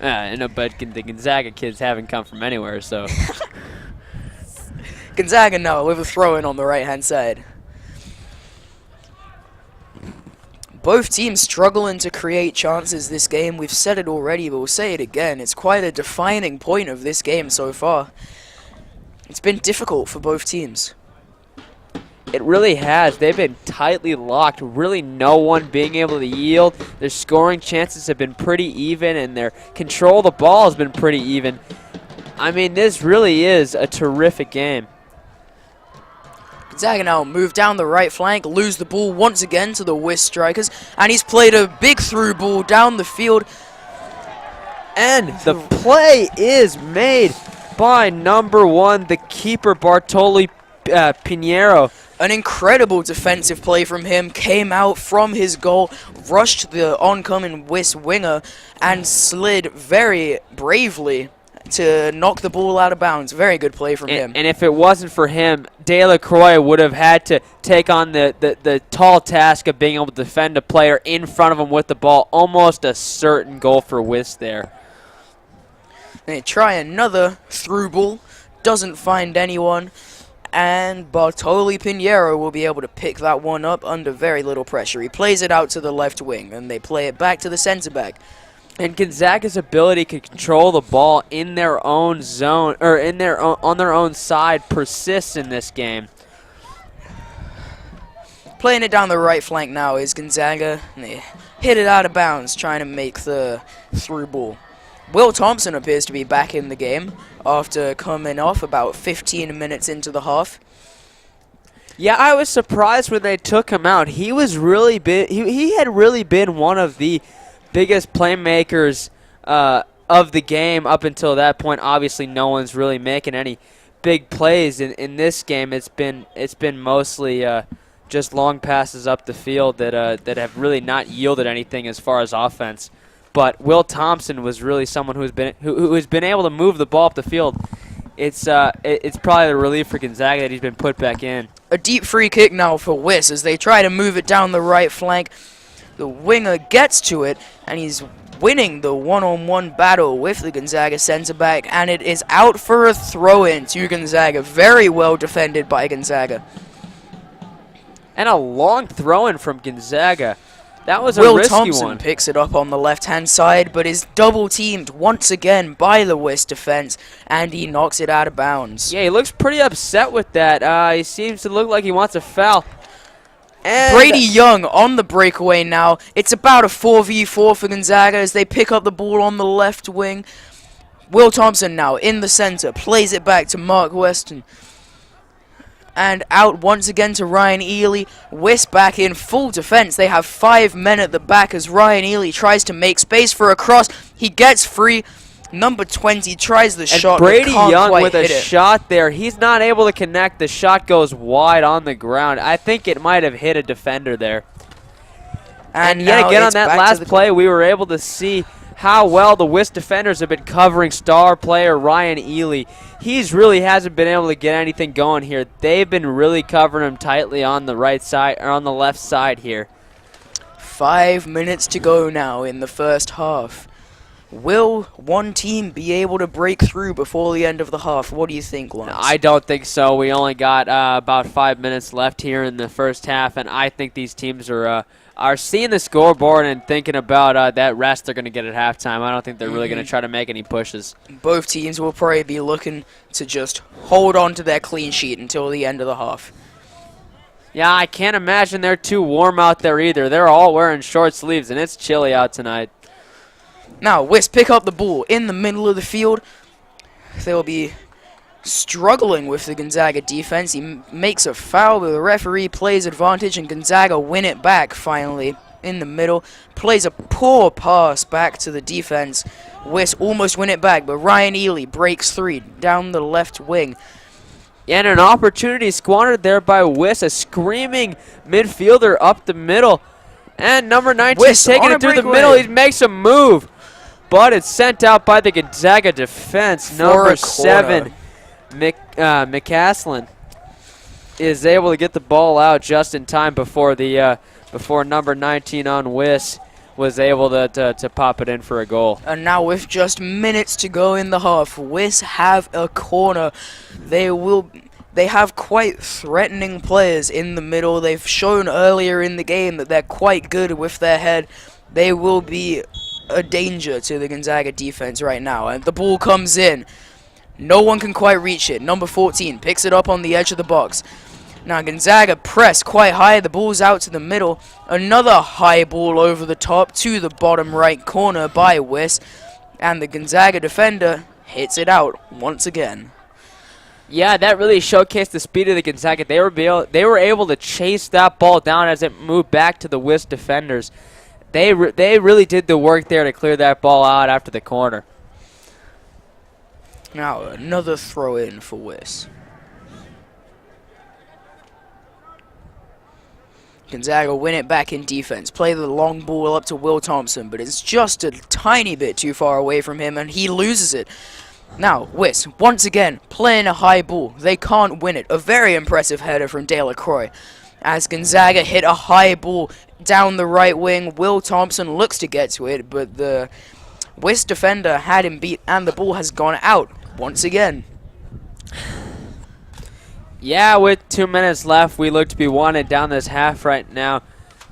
No, but the Gonzaga kids haven't come from anywhere, so. Gonzaga now with a throw-in on the right-hand side. Both teams struggling to create chances this game. We've said it already, but we'll say it again. It's quite a defining point of this game so far. It's been difficult for both teams. It really has. They've been tightly locked. Really no one being able to yield. Their scoring chances have been pretty even, and their control of the ball has been pretty even. I mean, this really is a terrific game. Gonzaga now move down the right flank, lose the ball once again to the Wiss strikers, and he's played a big through ball down the field. And the play is made by number 1, the keeper, Bartoli Pinheiro. An incredible defensive play from him, came out from his goal, rushed the oncoming Wiss winger, and slid very bravely to knock the ball out of bounds. Very good play from him. And if it wasn't for him, Delacroix would have had to take on the tall task of being able to defend a player in front of him with the ball. Almost a certain goal for Wiss there. They try another through ball, doesn't find anyone, and Bartoli Pinheiro will be able to pick that one up under very little pressure. He plays it out to the left wing, and they play it back to the center back. And Gonzaga's ability to control the ball in their own zone, or on their own side, persists in this game. Playing it down the right flank now is Gonzaga. They hit it out of bounds, trying to make the through ball. Will Thompson appears to be back in the game after coming off about 15 minutes into the half. Yeah, I was surprised when they took him out. He was really he had really been one of the biggest playmakers of the game up until that point. Obviously, no one's really making any big plays in this game. It's been mostly just long passes up the field that have really not yielded anything as far as offense. But Will Thompson was really someone who has been able to move the ball up the field. It's probably the relief for Gonzaga that he's been put back in. A deep free kick now for Wiss as they try to move it down the right flank. The winger gets to it, and he's winning the one-on-one battle with the Gonzaga center back, and it is out for a throw-in to Gonzaga. Very well defended by Gonzaga. And a long throw-in from Gonzaga. That was a Will risky Thompson one. picks it up on the left-hand side, but is double-teamed once again by the Wiss defense, and he knocks it out of bounds. Yeah, he looks pretty upset with that. He seems to look like he wants a foul. And Brady Young on the breakaway now. It's about a 4v4 for Gonzaga as they pick up the ball on the left wing. Will Thompson now in the center, plays it back to Mark Weston. And out once again to Ryan Ely. Wiss back in full defense. They have 5 men at the back as Ryan Ely tries to make space for a cross. He gets free. Number 20 tries the shot, Brady but can't Young quite with a hit it. shot there. He's not able to connect. The shot goes wide on the ground. I think it might have hit a defender there. And yet now again on it's that back to last the play, we were able to see how well the Wiss defenders have been covering star player Ryan Ely. He's really hasn't been able to get anything going here. They've been really covering him tightly on the right side or on the left side here. 5 minutes to go now in the first half. Will one team be able to break through before the end of the half? What do you think, Lance? I don't think so. We only got about 5 minutes left here in the first half, and I think these teams are seeing the scoreboard and thinking about that rest they're going to get at halftime. I don't think they're really going to try to make any pushes. Both teams will probably be looking to just hold on to their clean sheet until the end of the half. Yeah, I can't imagine they're too warm out there either. They're all wearing short sleeves, and it's chilly out tonight. Now, Wiss pick up the ball in the middle of the field. They'll be struggling with the Gonzaga defense. He makes a foul, but the referee plays advantage, and Gonzaga win it back finally in the middle. Plays a poor pass back to the defense. Wiss almost win it back, but Ryan Ely breaks 3 down the left wing. And an opportunity squandered there by Wiss, a screaming midfielder up the middle. And number 19 Wiss taking on a it through the breakaway. middle. He makes a move, but it's sent out by the Gonzaga defense. For Number a 7, McCaslin, is able to get the ball out just in time before number 19 on Wiss was able to pop it in for a goal. And now with just minutes to go in the half, Wiss have a corner. They have quite threatening players in the middle. They've shown earlier in the game that they're quite good with their head. They will be a danger to the Gonzaga defense right now. And the ball comes in. No one can quite reach it. Number 14 picks it up on the edge of the box. Now Gonzaga press quite high. The ball's out to the middle. Another high ball over the top to the bottom right corner by Wiss. And the Gonzaga defender hits it out once again. Yeah, that really showcased the speed of the Gonzaga. They were able to chase that ball down as it moved back to the Wiss defenders. They really did the work there to clear that ball out after the corner. Now another throw in for Wiss. Gonzaga win it back in defense. Play the long ball up to Will Thompson, but it's just a tiny bit too far away from him, and he loses it. Now, Wiss, once again, playing a high ball. They can't win it. A very impressive header from Delacroix. As Gonzaga hit a high ball down the right wing, Will Thompson looks to get to it, but the Wiss defender had him beat, and the ball has gone out once again. Yeah, with 2 minutes left, we look to be wanted down this half right now.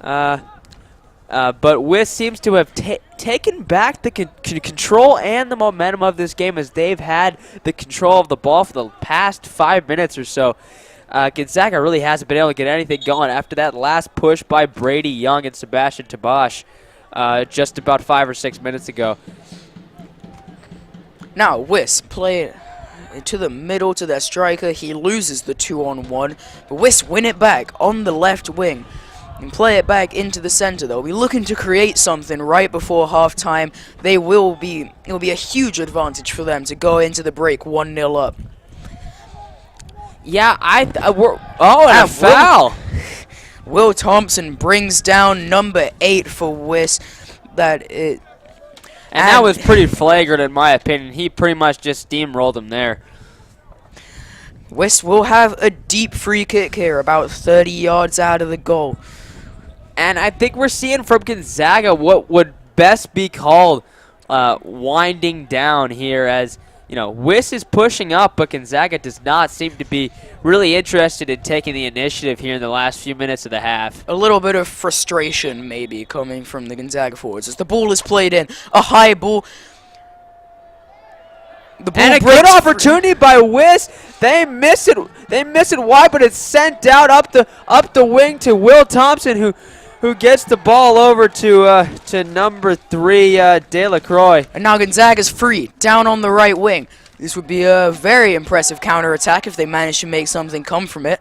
But Wiss seems to have taken back the control and the momentum of this game as they've had the control of the ball for the past 5 minutes or so. Gonzaga really hasn't been able to get anything going after that last push by Brady Young and Sebastian Tabash. just about 5 or 6 minutes ago. Now, Wiss play it to the middle to their striker. He loses the 2-on-1. But Wiss win it back on the left wing and play it back into the center. They'll be looking to create something right before halftime. It will be a huge advantage for them to go into the break 1-0 up. Yeah, and a And foul. Will Thompson brings down number 8 for Wiss. And that was pretty flagrant in my opinion. He pretty much just steamrolled him there. Wiss will have a deep free kick here, about 30 yards out of the goal. And I think we're seeing from Gonzaga what would best be called winding down here, as you know, Wiss is pushing up, but Gonzaga does not seem to be really interested in taking the initiative here in the last few minutes of the half. A little bit of frustration maybe coming from the Gonzaga forwards as the ball is played in. A high ball. The ball And a good opportunity by Wiss. They miss it. They miss it wide, but it's sent out up the wing to Will Thompson, who gets the ball over to number 3, Delacroix. And now Gonzaga's free, down on the right wing. This would be a very impressive counterattack if they manage to make something come from it.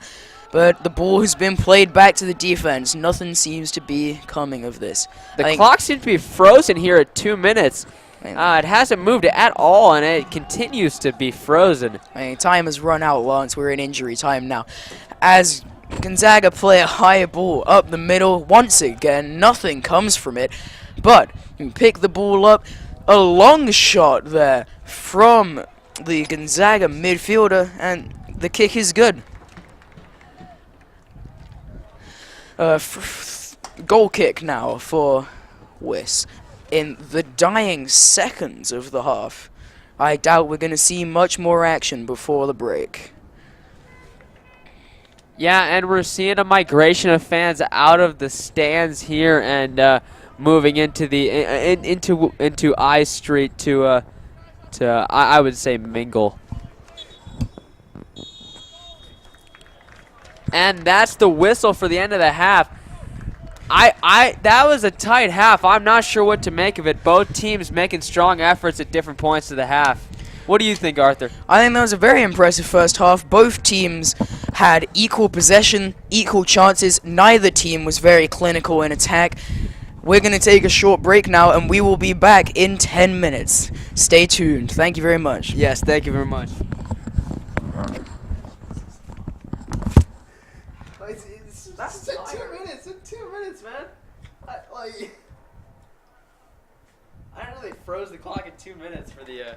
But the ball has been played back to the defense. Nothing seems to be coming of this. The clock seems to be frozen here at 2 minutes. It hasn't moved at all, and it continues to be frozen. Time has run out, Lawrence. We're in injury time now. As Gonzaga play a high ball up the middle, once again, nothing comes from it. But you pick the ball up, a long shot there from the Gonzaga midfielder, and the kick is good. Goal kick now for Wiss. In the dying seconds of the half, I doubt we're going to see much more action before the break. Yeah, and we're seeing a migration of fans out of the stands here and moving into the into I Street to I would say mingle. And that's the whistle for the end of the half. That was a tight half. I'm not sure what to make of it. Both teams making strong efforts at different points of the half. What do you think, Arthur? I think that was a very impressive first half. Both teams had equal possession, equal chances. Neither team was very clinical in attack. We're going to take a short break now, and we will be back in 10 minutes. Stay tuned. Thank you very much. Yes, thank you very much. That's 2 minutes. 2 minutes, man. I I know they froze the clock at 2 minutes for the.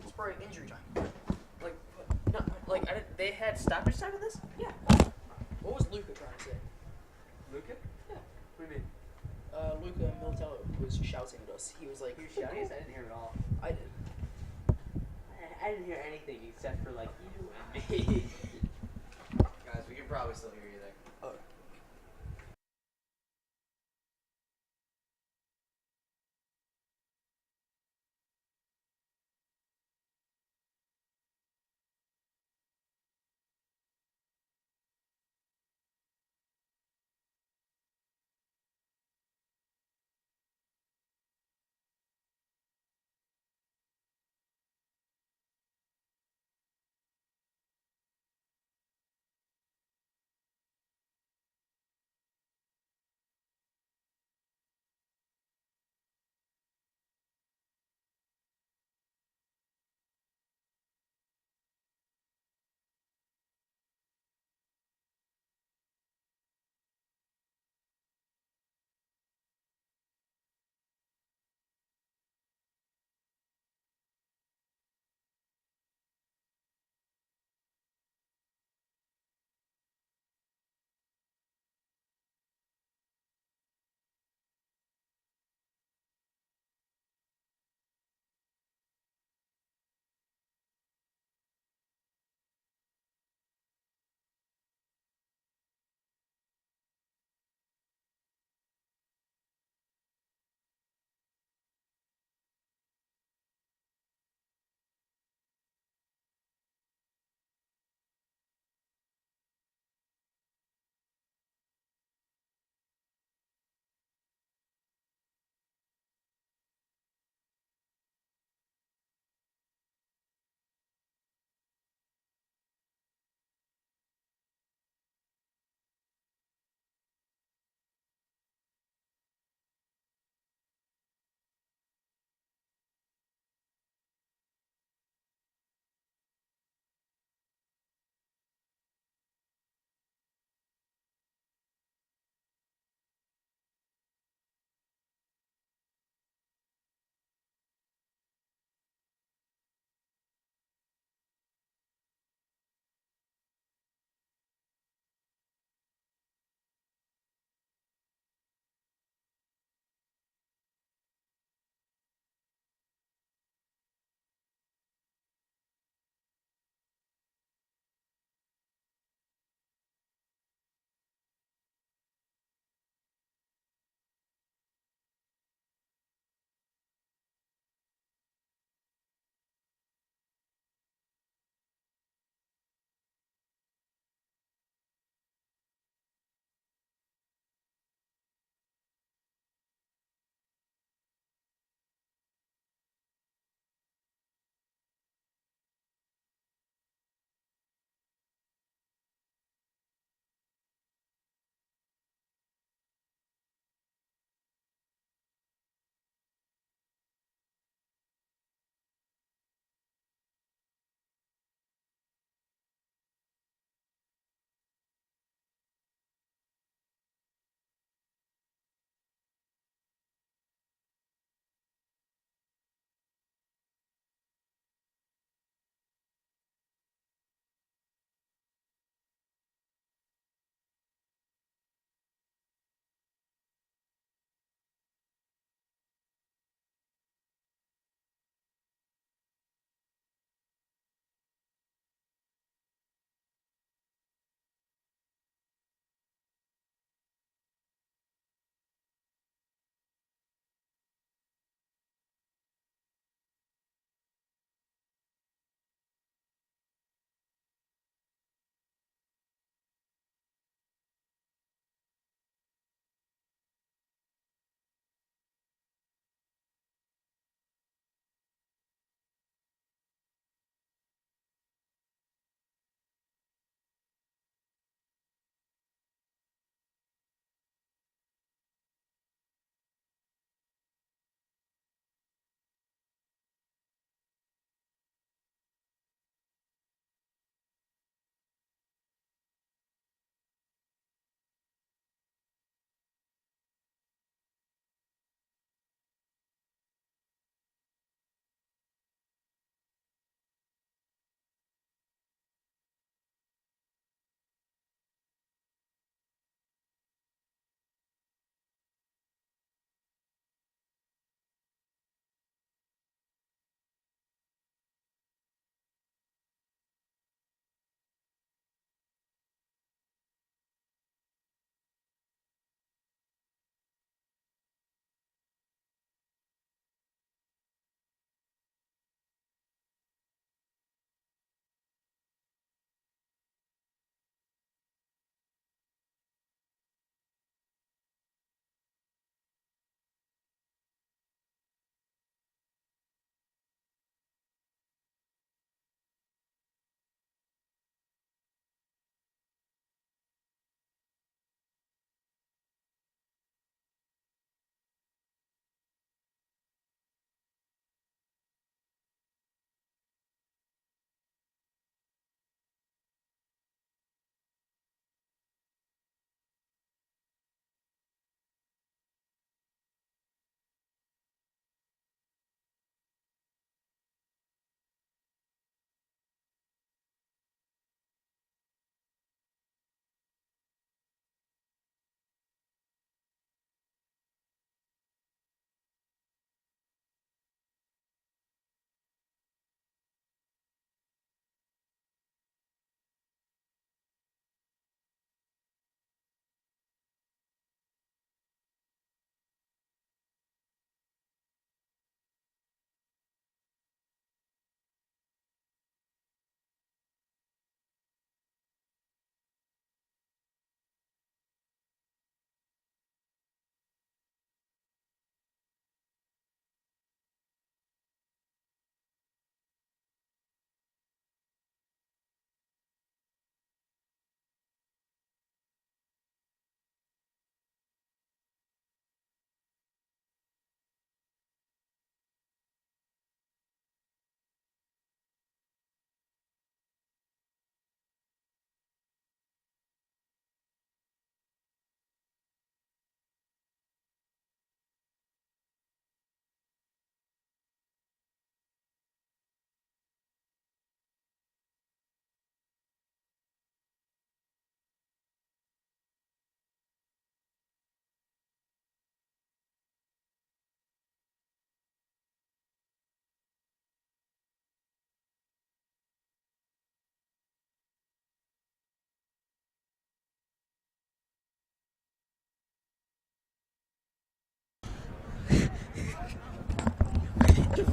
It's probably injury time. They had stoppage time in this? Yeah. What was Luca trying to say? Luca? Yeah. What do you mean? Luca Miltello was shouting at us. He was like, I didn't hear it all. I did. I didn't hear anything except for like you and me. Guys, we can probably still hear you there.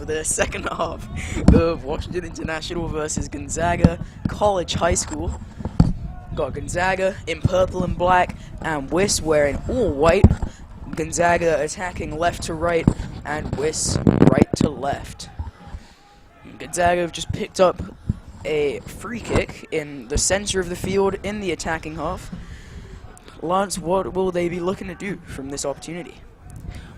the second half of Washington International versus Gonzaga College High School. Got Gonzaga in purple and black, and Wiss wearing all white. Gonzaga attacking left to right, and Wiss right to left. Gonzaga have just picked up a free kick in the center of the field in the attacking half. Lance, what will they be looking to do from this opportunity?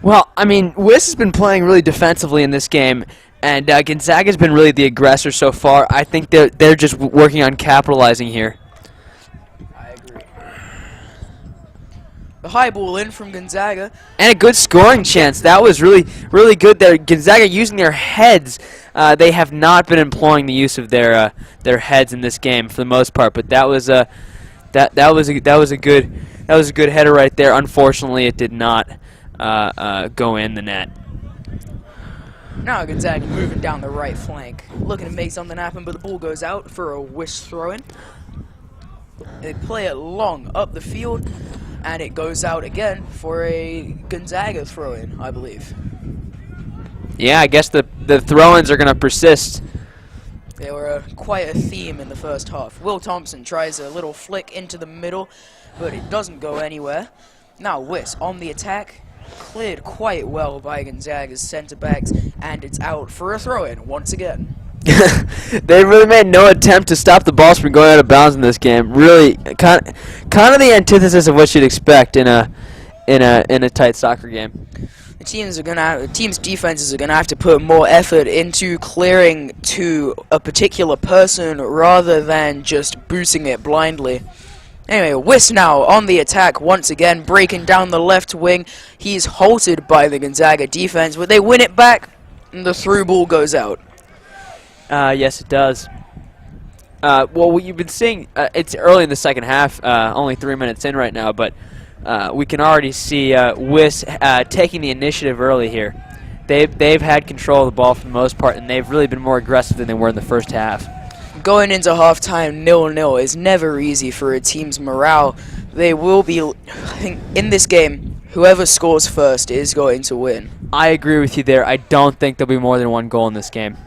Well, I mean, Wiss has been playing really defensively in this game, and Gonzaga's been really the aggressor so far. I think they're just working on capitalizing here. I agree. The high ball in from Gonzaga. And a good scoring chance. That was really, really good there. Gonzaga using their heads. They have not been employing the use of their heads in this game for the most part, but that was a good header right there. Unfortunately, it did not go in the net. Now Gonzaga moving down the right flank, looking to make something happen, but the ball goes out for a Wiss throw-in. They play it long up the field, and it goes out again for a Gonzaga throw-in, I believe. Yeah, I guess the throw-ins are going to persist. They were quite a theme in the first half. Will Thompson tries a little flick into the middle, but it doesn't go anywhere. Now Wiss on the attack, cleared quite well by Gonzaga's centre-backs, and it's out for a throw-in once again. They really made no attempt to stop the ball from going out of bounds in this game. Really, kind of the antithesis of what you'd expect in a tight soccer game. The team's defenses are gonna have to put more effort into clearing to a particular person rather than just boosting it blindly. Anyway, Wiss now on the attack once again, breaking down the left wing. He's halted by the Gonzaga defense, but they win it back, and the through ball goes out. Yes, it does. Well, what you've been seeing, it's early in the second half, only 3 minutes in right now, but we can already see Wiss taking the initiative early here. They've had control of the ball for the most part, and they've really been more aggressive than they were in the first half. Going into halftime 0-0 is never easy for a team's morale. They will be, I think, in this game, whoever scores first is going to win. I agree with you there. I don't think there'll be more than one goal in this game.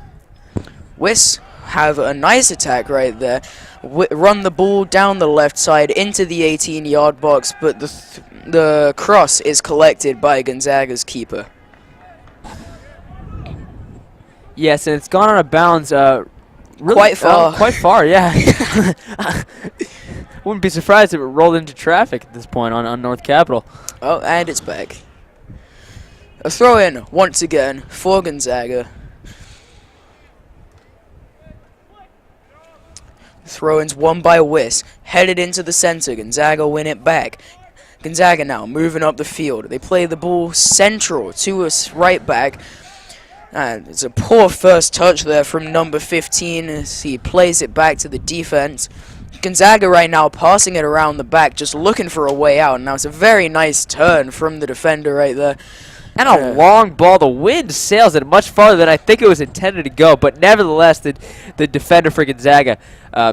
Wiss have a nice attack right there. Run the ball down the left side into the 18-yard box, but the cross is collected by Gonzaga's keeper. Yes, and it's gone out of bounds. Really, Quite far. Quite far, yeah. Wouldn't be surprised if it rolled into traffic at this point on North Capitol. Oh, and it's back. A throw-in once again for Gonzaga. Throw-ins won by Wiss, headed into the center. Gonzaga win it back. Gonzaga now moving up the field. They play the ball central to us right back. And it's a poor first touch there from number 15 as he plays it back to the defense. Gonzaga right now passing it around the back, just looking for a way out. Now it's a very nice turn from the defender right there. And a long ball. The wind sails it much farther than I think it was intended to go. But nevertheless, the defender for Gonzaga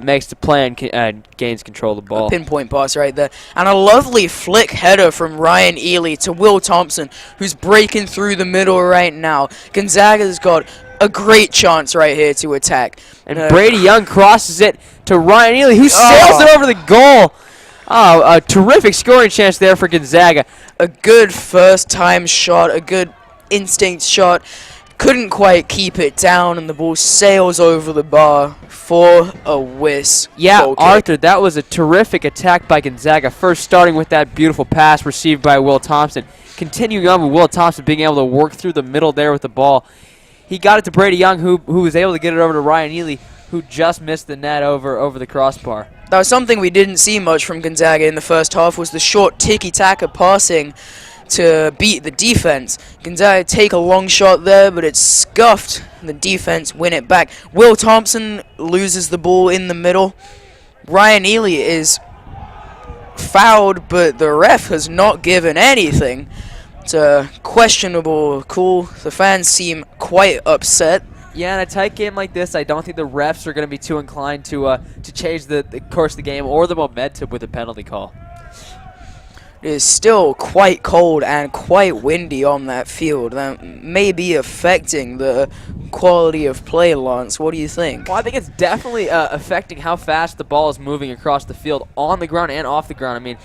makes the play and gains control of the ball. A pinpoint pass right there. And a lovely flick header from Ryan Ely to Will Thompson, who's breaking through the middle right now. Gonzaga's got a great chance right here to attack. And Brady Young crosses it to Ryan Ely, who sails it over the goal. Oh, a terrific scoring chance there for Gonzaga. A good first-time shot, a good instinct shot. Couldn't quite keep it down, and the ball sails over the bar for a Wiss. Yeah, Arthur, that was a terrific attack by Gonzaga. First starting with that beautiful pass received by Will Thompson. Continuing on with Will Thompson being able to work through the middle there with the ball. He got it to Brady Young, who was able to get it over to Ryan Ely, who just missed the net over the crossbar. That was something we didn't see much from Gonzaga in the first half, was the short tiki-taka passing to beat the defense. Gonzaga take a long shot there, but it's scuffed. The defense win it back. Will Thompson loses the ball in the middle. Ryan Ely is fouled, but the ref has not given anything. It's a questionable call. The fans seem quite upset. Yeah, in a tight game like this, I don't think the refs are going to be too inclined to change the course of the game or the momentum with a penalty call. It is still quite cold and quite windy on that field. That may be affecting the quality of play, Lance. What do you think? Well, I think it's definitely affecting how fast the ball is moving across the field, on the ground and off the ground. I mean,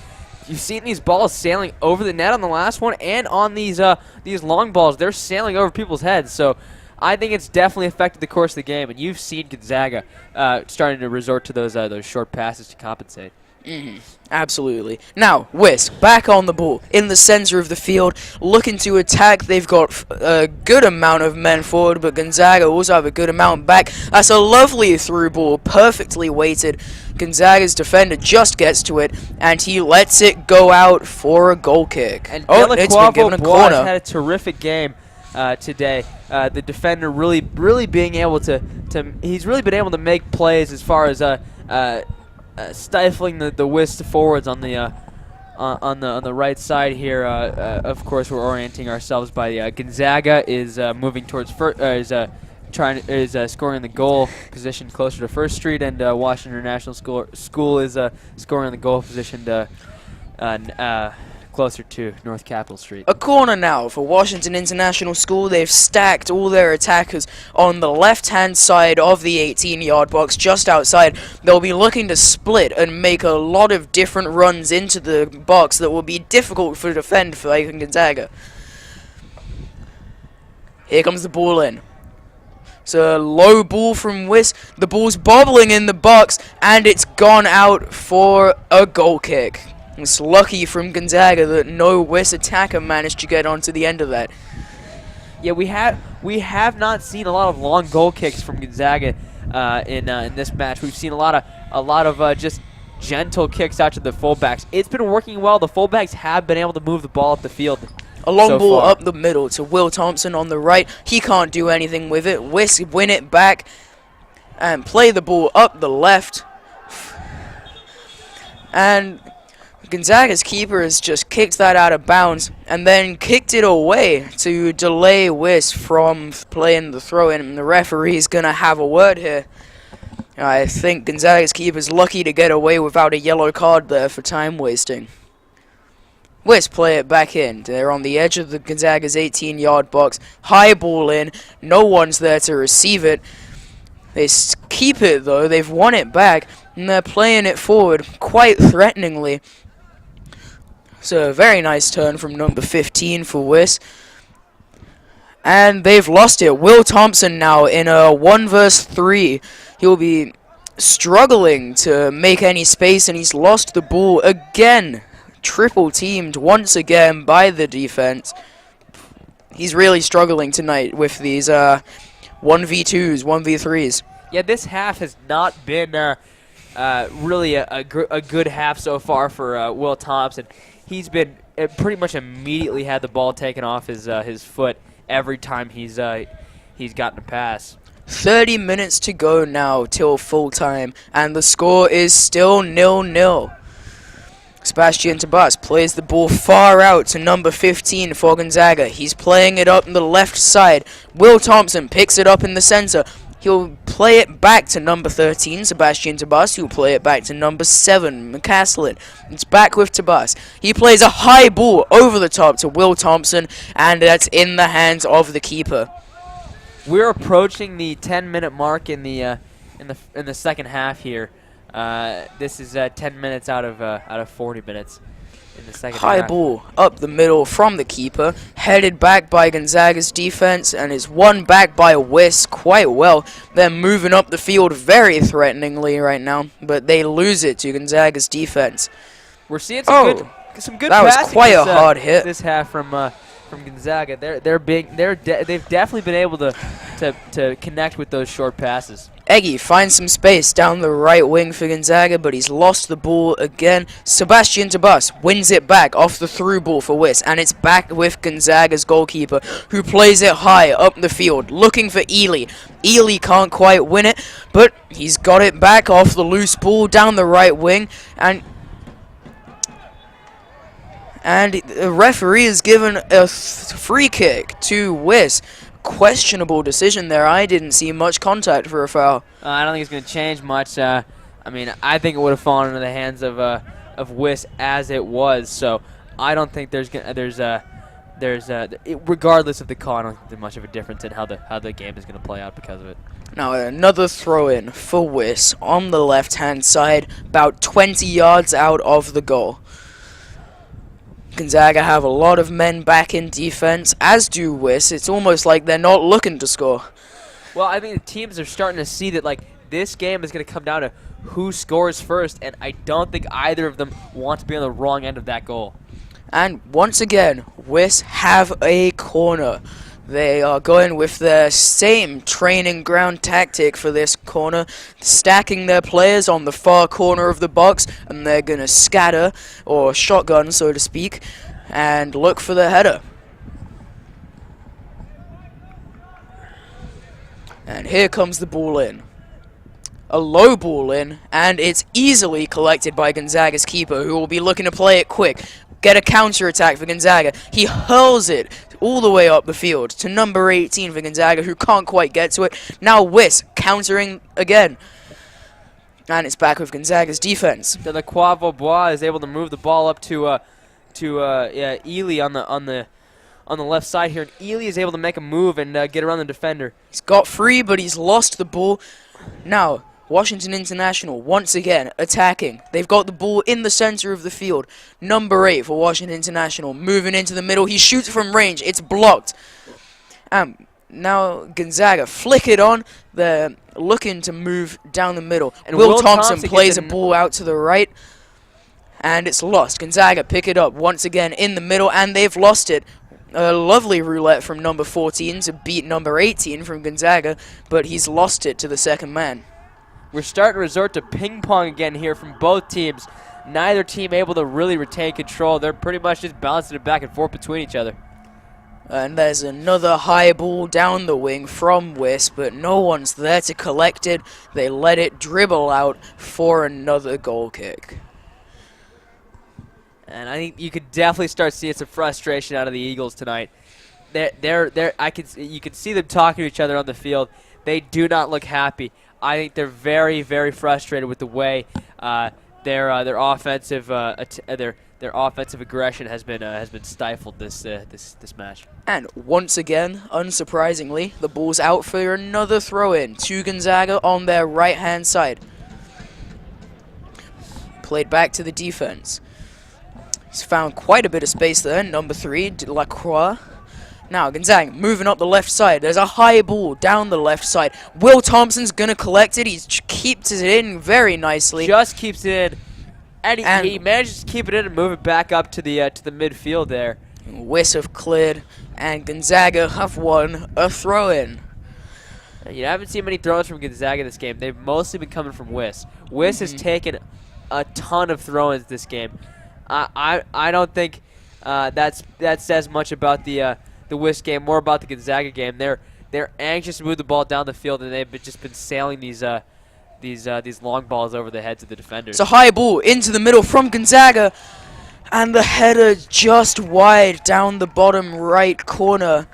you've seen these balls sailing over the net on the last one, and on these long balls, they're sailing over people's heads. So I think it's definitely affected the course of the game, and you've seen Gonzaga starting to resort to those short passes to compensate. Absolutely. Now, Whisk, back on the ball, in the center of the field, looking to attack. They've got a good amount of men forward, but Gonzaga also have a good amount back. That's a lovely through ball, perfectly weighted. Gonzaga's defender just gets to it, and he lets it go out for a goal kick. And it's been given a corner. had a terrific game today. The defender really being able to he's really been able to make plays as far as stifling the Whist forwards on the right side here. Of course, we're orienting ourselves by Gonzaga is moving towards scoring in the goal position closer to First Street, and Washington International School is scoring in the goal position closer to North Capitol Street. A corner now for Washington International School. They've stacked all their attackers on the left-hand side of the 18-yard box, just outside. They'll be looking to split and make a lot of different runs into the box that will be difficult to defend for Gonzaga. Here comes the ball in. It's a low ball from Whisk. The ball's bobbling in the box, and it's gone out for a goal kick. It's lucky from Gonzaga that no Whisk attacker managed to get onto the end of that. Yeah, we have not seen a lot of long goal kicks from Gonzaga in this match. We've seen a lot of just gentle kicks out to the fullbacks. It's been working well. The fullbacks have been able to move the ball up the field. A long ball up the middle to Will Thompson on the right. He can't do anything with it. Whisk win it back and play the ball up the left. And Gonzaga's keeper has just kicked that out of bounds and then kicked it away to delay Whisk from playing the throw-in. And the referee's going to have a word here. I think Gonzaga's keeper's lucky to get away without a yellow card there for time wasting. Whisk play it back in. They're on the edge of the Gonzaga's 18-yard box. High ball in. No one's there to receive it. They keep it, though. They've won it back, and they're playing it forward quite threateningly. So a very nice turn from number 15 for Whisk. And they've lost it. Will Thompson now in a 1-versus-3. He'll be struggling to make any space, and he's lost the ball again. Triple teamed once again by the defense. He's really struggling tonight with these 1v2s, 1v3s. Yeah, this half has not been really a good half so far for Will Thompson. He's been pretty much immediately had the ball taken off his foot every time he's gotten a pass. 30 minutes to go now till full time, and the score is still 0-0. Sebastian Tabas plays the ball far out to number 15 for Gonzaga. He's playing it up on the left side. Will Thompson picks it up in the center. He'll play it back to number 13, Sebastian Tabas. He'll play it back to number 7, McCaslin. It's back with Tabas. He plays a high ball over the top to Will Thompson, and that's in the hands of the keeper. We're approaching the 10-minute mark in the second half here. This is 10 minutes out of 40 minutes in the second half. High ball up the middle from the keeper, headed back by Gonzaga's defense, and is won back by Whisk quite well. They're moving up the field very threateningly right now, but they lose it to Gonzaga's defense. We're seeing some good that was passing quite a hard hit. This half from Gonzaga. They've definitely been able to connect with those short passes. Eggy finds some space down the right wing for Gonzaga, but he's lost the ball again. Sebastian Tabas wins it back off the through ball for Whisk, and it's back with Gonzaga's goalkeeper, who plays it high up the field, looking for Ely. Ely can't quite win it, but he's got it back off the loose ball down the right wing, and the referee has given a free kick to Whisk. Questionable decision there. I didn't see much contact for a foul. I don't think it's going to change much. I mean, I think it would have fallen into the hands of Whisk as it was. So I don't think regardless of the call, I don't think there's much of a difference in how the game is going to play out because of it. Now another throw-in for Wiss on the left-hand side, about 20 yards out of the goal. Gonzaga have a lot of men back in defense, as do Wiss. It's almost like they're not looking to score. Well, I think the teams are starting to see that, like, this game is going to come down to who scores first, and I don't think either of them want to be on the wrong end of that goal. And once again, Wiss have a corner. They are going with their same training ground tactic for this corner, stacking their players on the far corner of the box, and they're going to scatter, or shotgun, so to speak, and look for the header. And here comes the ball in. A low ball in, and it's easily collected by Gonzaga's keeper, who will be looking to play it quick. Get a counter-attack for Gonzaga. He hurls it all the way up the field to number 18 for Gonzaga, who can't quite get to it. Now Wiss countering again. And it's back with Gonzaga's defense. So the Bois is able to move the ball up to Ely on the left side here. And Ely is able to make a move and get around the defender. He's got free, but he's lost the ball. Now, Washington International once again attacking. They've got the ball in the center of the field. Number 8 for Washington International moving into the middle. He shoots from range. It's blocked. Now Gonzaga flick it on. They're looking to move down the middle. And Will Thompson plays a ball out to the right. And it's lost. Gonzaga pick it up once again in the middle, and they've lost it. A lovely roulette from number 14 to beat number 18 from Gonzaga, but he's lost it to the second man. We're starting to resort to ping pong again here from both teams. Neither team able to really retain control. They're pretty much just bouncing it back and forth between each other. And there's another high ball down the wing from Wiss, but no one's there to collect it. They let it dribble out for another goal kick. And I think you could definitely start seeing some frustration out of the Eagles tonight. You can see them talking to each other on the field. They do not look happy. I think they're very, very frustrated with the way their offensive aggression has been stifled this match. And once again, unsurprisingly, the ball's out for another throw-in to Gonzaga on their right-hand side. Played back to the defense. He's found quite a bit of space there. Number 3, Delacroix. Now Gonzaga moving up the left side. There's a high ball down the left side. Will Thompson's gonna collect it. He keeps it in very nicely. Just keeps it in, and he manages to keep it in and move it back up to the midfield there. Wiss have cleared, and Gonzaga have won a throw-in. You haven't seen many throws from Gonzaga this game. They've mostly been coming from Wiss. Wiss has taken a ton of throw-ins this game. I don't think that says much about the Wiss game, more about the Gonzaga game. They're anxious to move the ball down the field, and they've just been sailing these long balls over the heads of the defenders. It's a high ball into the middle from Gonzaga, and the header just wide down the bottom right corner.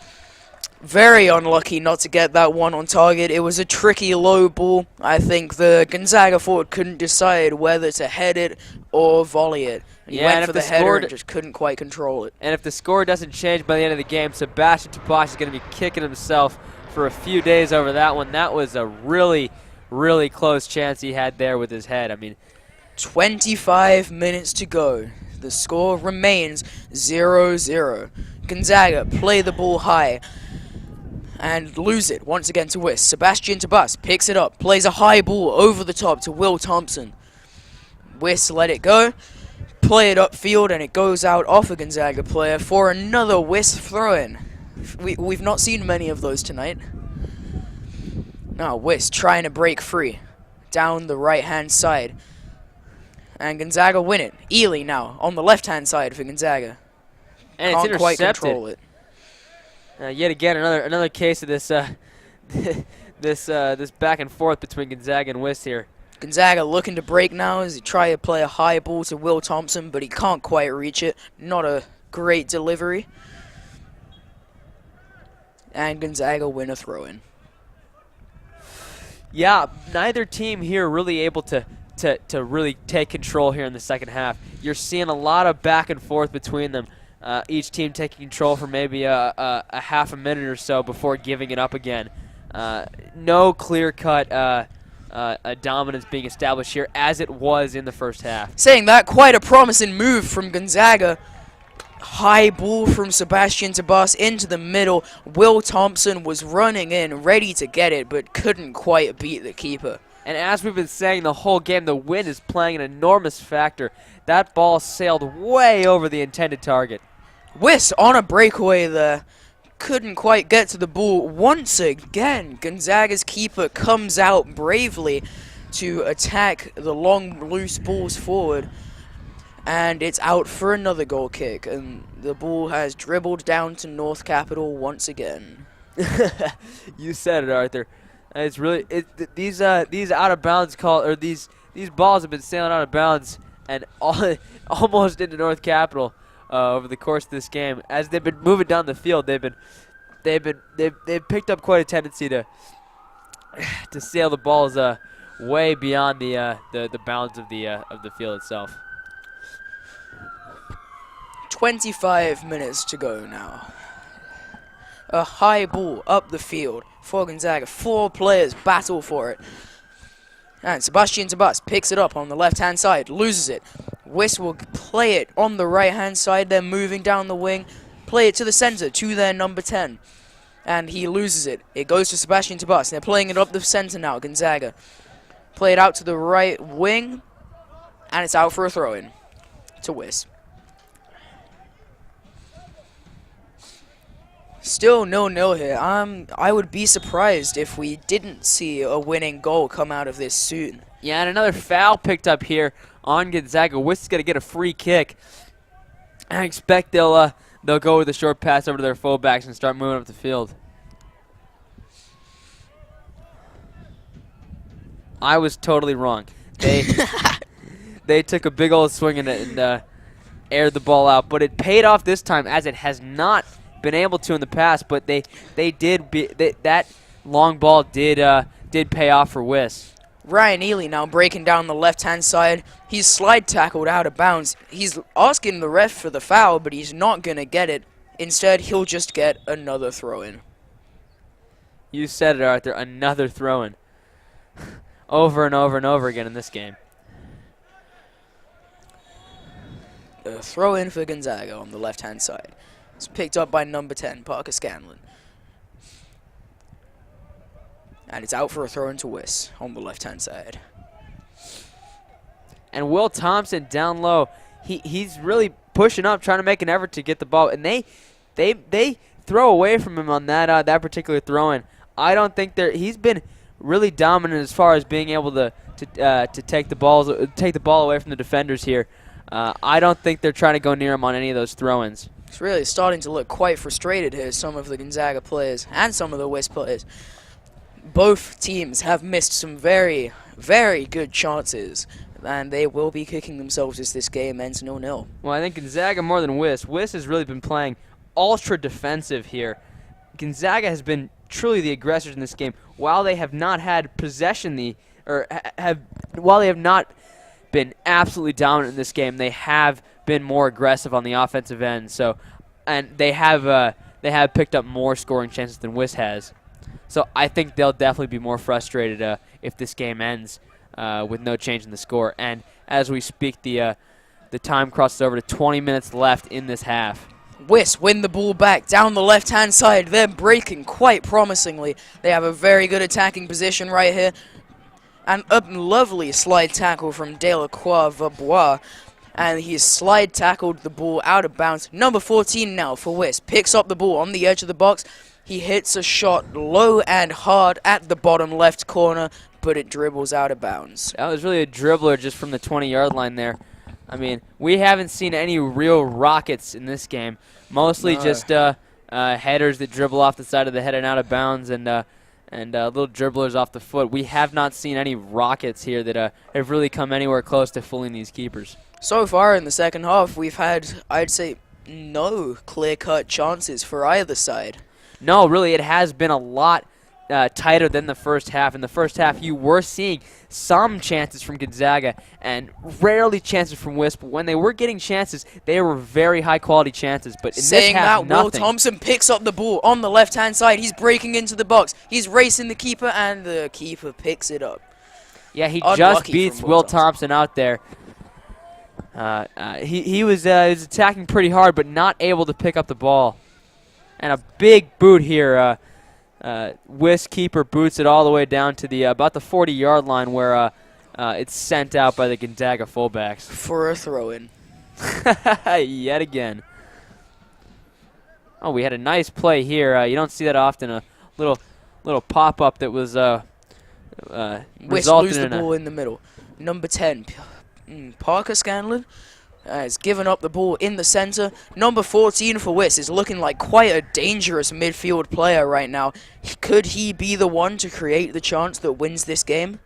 Very unlucky not to get that one on target. It was a tricky low ball. I think the Gonzaga forward couldn't decide whether to head it or volley it. He went for the header and just couldn't quite control it. And if the score doesn't change by the end of the game, Sebastian Topash is going to be kicking himself for a few days over that one. That was a really, really close chance he had there with his head. I mean, 25 minutes to go. The score remains 0-0. Gonzaga play the ball high and lose it once again to Wiss. Sebastian Tabas picks it up, plays a high ball over the top to Will Thompson. Wiss let it go, play it upfield, and it goes out off a Gonzaga player for another Wiss throw-in. We've not seen many of those tonight. Now Wiss trying to break free down the right-hand side. And Gonzaga win it. Ely now on the left-hand side for Gonzaga. And Can't it's quite intercepted. control it. Yet again, another case of this this back and forth between Gonzaga and Wiss here. Gonzaga looking to break now as he tries to play a high ball to Will Thompson, but he can't quite reach it. Not a great delivery. And Gonzaga win a throw-in. Yeah, neither team here really able to to really take control here in the second half. You're seeing a lot of back and forth between them. Each team taking control for maybe a half a minute or so before giving it up again. No clear-cut dominance being established here as it was in the first half. Saying that, quite a promising move from Gonzaga. High ball from Sebastian Tabas into the middle. Will Thompson was running in, ready to get it, but couldn't quite beat the keeper. And as we've been saying the whole game, the wind is playing an enormous factor. That ball sailed way over the intended target. Wiss on a breakaway there. Couldn't quite get to the ball. Once again, Gonzaga's keeper comes out bravely to attack the long, loose balls forward. And it's out for another goal kick. And the ball has dribbled down to North Capital once again. You said it, Arthur. It's really these out of bounds these balls have been sailing out of bounds and almost into North Capital over the course of this game. As they've been moving down the field, they've picked up quite a tendency to sail the balls way beyond the bounds of the field itself. 25 minutes to go now. A high ball up the field for Gonzaga. 4 players battle for it. And Sebastian Tabas picks it up on the left-hand side, loses it. Wiss will play it on the right-hand side. They're moving down the wing. Play it to the center, to their number 10. And he loses it. It goes to Sebastian Tabas. They're playing it up the center now, Gonzaga. Play it out to the right wing. And it's out for a throw-in to Wiss. Still 0-0 here. I would be surprised if we didn't see a winning goal come out of this soon. Yeah, and another foul picked up here on Gonzaga. Wiss is going to get a free kick. I expect they'll go with a short pass over to their fullbacks and start moving up the field. I was totally wrong. They took a big old swing in it and aired the ball out, but it paid off this time, as it has not been able to in the past. But that long ball did pay off for Wiss. Ryan Ely now breaking down the left-hand side. He's slide tackled out of bounds. He's asking the ref for the foul, but he's not going to get it. Instead, he'll just get another throw-in. You said it, Arthur. Another throw-in. Over and over and over again in this game. A throw-in for Gonzaga on the left-hand side. It's picked up by number 10, Parker Scanlon. And it's out for a throw-in to Wiss on the left-hand side. And Will Thompson down low. He's really pushing up, trying to make an effort to get the ball. And they throw away from him on that particular throw-in. I don't think he's been really dominant as far as being able to take the ball away from the defenders here. I don't think they're trying to go near him on any of those throw-ins. It's really starting to look quite frustrated here, some of the Gonzaga players and some of the Wiss players. Both teams have missed some very, very good chances, and they will be kicking themselves as this game ends 0-0. Well, I think Gonzaga more than Wiss. Wiss has really been playing ultra defensive here. Gonzaga has been truly the aggressors in this game. While they have not had possession, while they have not been absolutely dominant in this game, they have been more aggressive on the offensive end. So, and they have picked up more scoring chances than Wiss has. So I think they'll definitely be more frustrated if this game ends with no change in the score. And as we speak, the time crosses over to 20 minutes left in this half. Wiss win the ball back down the left-hand side. They're breaking quite promisingly. They have a very good attacking position right here. And a lovely slide tackle from Delacroix Vabois. And he's slide tackled the ball out of bounds. Number 14 now for Wiss. Picks up the ball on the edge of the box. He hits a shot low and hard at the bottom left corner, but it dribbles out of bounds. That was really a dribbler just from the 20-yard line there. I mean, we haven't seen any real rockets in this game. Mostly just headers that dribble off the side of the head and out of bounds, and little dribblers off the foot. We have not seen any rockets here that have really come anywhere close to fooling these keepers. So far in the second half, we've had, I'd say, no clear-cut chances for either side. No, really, it has been a lot tighter than the first half. In the first half, you were seeing some chances from Gonzaga and rarely chances from Wisp. But when they were getting chances, they were very high-quality chances. But in Saying this half, that, Will nothing. Thompson picks up the ball on the left-hand side. He's breaking into the box. He's racing the keeper, and the keeper picks it up. Yeah, he Unlucky just from beats Will Will Thompson out there. He was attacking pretty hard, but not able to pick up the ball. And a big boot here. Wisp keeper boots it all the way down to the about the 40-yard line, where it's sent out by the Gonzaga fullbacks. For a throw-in. Yet again. Oh, we had a nice play here. You don't see that often. A little pop-up that was Wisp resulted lose the in ball in the middle. Number 10, Parker Scanlon has given up the ball in the center. Number 14 for Wisp is looking like quite a dangerous midfield player right now. Could he be the one to create the chance that wins this game?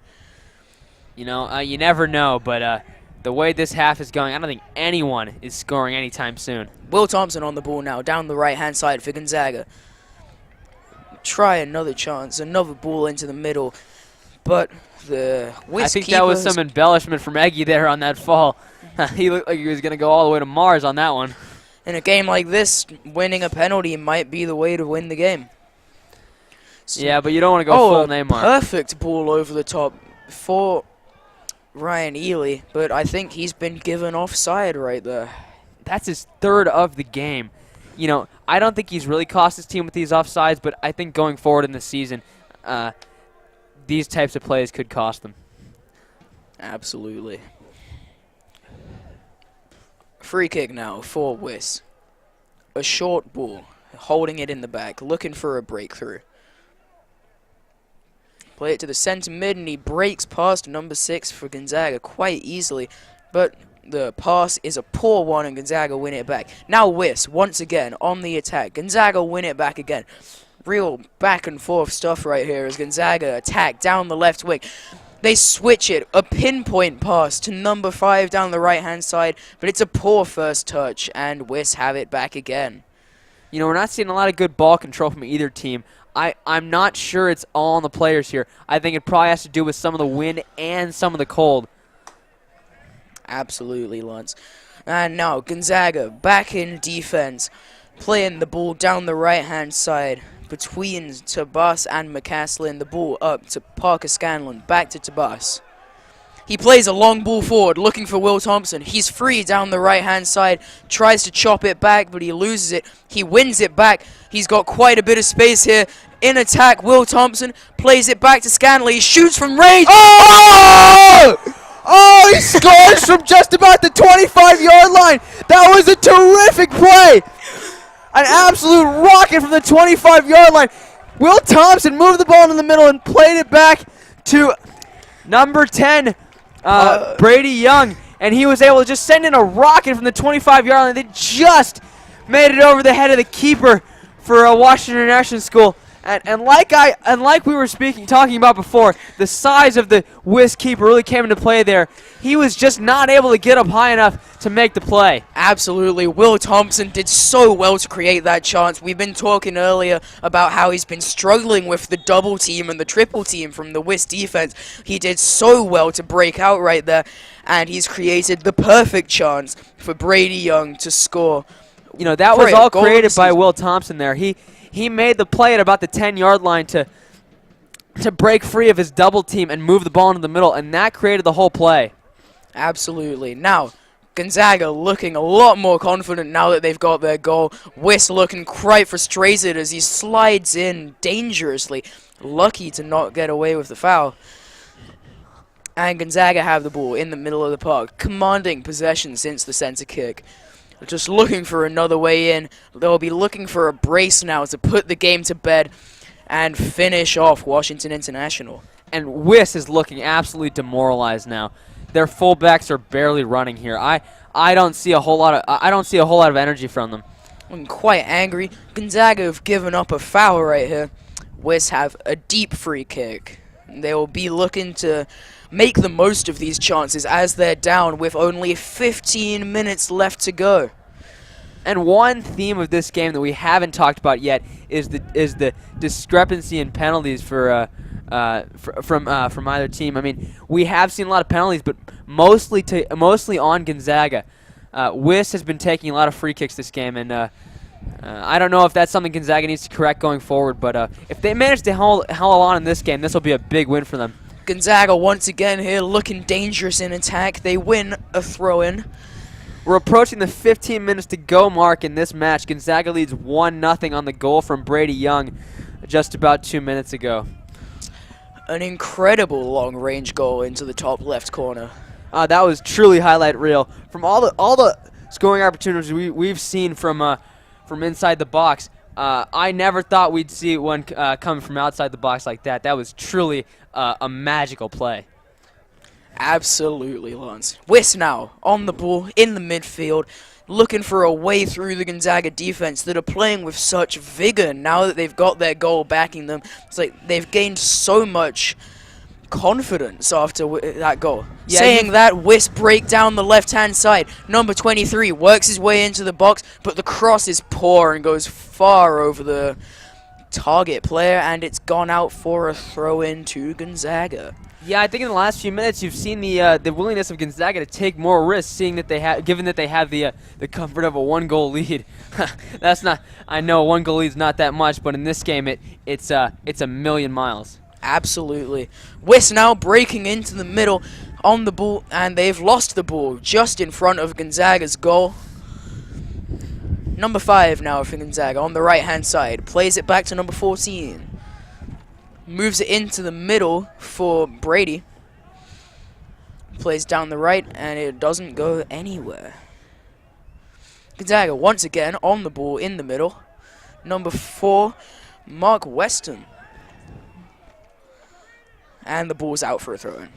You know, you never know, but the way this half is going, I don't think anyone is scoring anytime soon. Will Thompson on the ball now, down the right-hand side for Gonzaga. Try another chance, another ball into the middle, but the Wisp I think that was some embellishment from Eggy there on that fall. He looked like he was going to go all the way to Mars on that one. In a game like this, winning a penalty might be the way to win the game. So, yeah, but you don't want to go full Neymar. Perfect ball over the top for Ryan Ely, but I think he's been given offside right there. That's his third of the game. You know, I don't think he's really cost his team with these offsides, but I think going forward in the season, these types of plays could cost them. Absolutely. Free kick now for Wisp. A short ball, holding it in the back, looking for a breakthrough. Play it to the center mid, and he breaks past number 6 for Gonzaga quite easily, but the pass is a poor one, and Gonzaga win it back. Now Wisp, once again, on the attack. Gonzaga win it back again. Real back and forth stuff right here as Gonzaga attack down the left wing. They switch it, a pinpoint pass to number 5 down the right-hand side, but it's a poor first touch, and Wisp have it back again. You know, we're not seeing a lot of good ball control from either team. I'm not sure it's all on the players here. I think it probably has to do with some of the wind and some of the cold. Absolutely, Lance. And now Gonzaga back in defense, playing the ball down the right-hand side between Tabas and McCaslin. The ball up to Parker Scanlon, back to Tabas. He plays a long ball forward, looking for Will Thompson. He's free down the right-hand side, tries to chop it back, but he loses it. He wins it back. He's got quite a bit of space here. In attack, Will Thompson plays it back to Scanlon. He shoots from range. Oh! Oh, he scores from just about the 25-yard line. That was a terrific play. An absolute rocket from the 25-yard line. Will Thompson moved the ball in the middle and played it back to number 10, Brady Young. And he was able to just send in a rocket from the 25-yard line that just made it over the head of the keeper for Washington International School. And like we were talking about before, the size of the Wisp keeper really came into play there. He was just not able to get up high enough to make the play. Absolutely. Will Thompson did so well to create that chance. We've been talking earlier about how he's been struggling with the double team and the triple team from the Wisp defense. He did so well to break out right there, and he's created the perfect chance for Brady Young to score. You know, that was all created by Will Thompson there. He made the play at about the 10-yard line to break free of his double team and move the ball into the middle, and that created the whole play. Absolutely. Now, Gonzaga looking a lot more confident now that they've got their goal. Wisp looking quite frustrated as he slides in dangerously. Lucky to not get away with the foul. And Gonzaga have the ball in the middle of the park, commanding possession since the center kick. Just looking for another way in. They'll be looking for a brace now to put the game to bed and finish off Washington International. And Wisp is looking absolutely demoralized now. Their fullbacks are barely running here. I don't see a whole lot of energy from them. I'm quite angry. Gonzaga have given up a foul right here. Wisp have a deep free kick. They will be looking to make the most of these chances as they're down with only 15 minutes left to go. And one theme of this game that we haven't talked about yet is the discrepancy in penalties from either team. I mean, we have seen a lot of penalties, but mostly on Gonzaga. Wiss has been taking a lot of free kicks this game, and I don't know if that's something Gonzaga needs to correct going forward. But if they manage to hold on in this game, this will be a big win for them. Gonzaga once again here looking dangerous in attack. They win a throw-in. We're approaching the 15 minutes to go mark in this match. Gonzaga leads 1-0 on the goal from Brady Young just about 2 minutes ago. An incredible long-range goal into the top left corner. That was truly highlight reel. From all the scoring opportunities we've seen from inside the box, I never thought we'd see one come from outside the box like that. That was truly a magical play. Absolutely, Lance. Wiss now on the ball in the midfield, looking for a way through the Gonzaga defense that are playing with such vigor now that they've got their goal backing them. It's like they've gained so much confidence after that goal. Yeah, Saying that, Wiss break down the left-hand side. Number 23 works his way into the box, but the cross is poor and goes far over the target player, and it's gone out for a throw-in to Gonzaga. Yeah, I think in the last few minutes you've seen the willingness of Gonzaga to take more risks, seeing that given that they have the comfort of a 1-goal lead. That's not. I know a 1-goal lead is not that much, but in this game it's a million miles. Absolutely. Wiss now breaking into the middle on the ball, and they've lost the ball just in front of Gonzaga's goal. Number 5 now for Gonzaga on the right-hand side. Plays it back to number 14. Moves it into the middle for Brady. Plays down the right, and it doesn't go anywhere. Gonzaga once again on the ball in the middle. Number 4, Mark Weston. And the ball's out for a throw-in.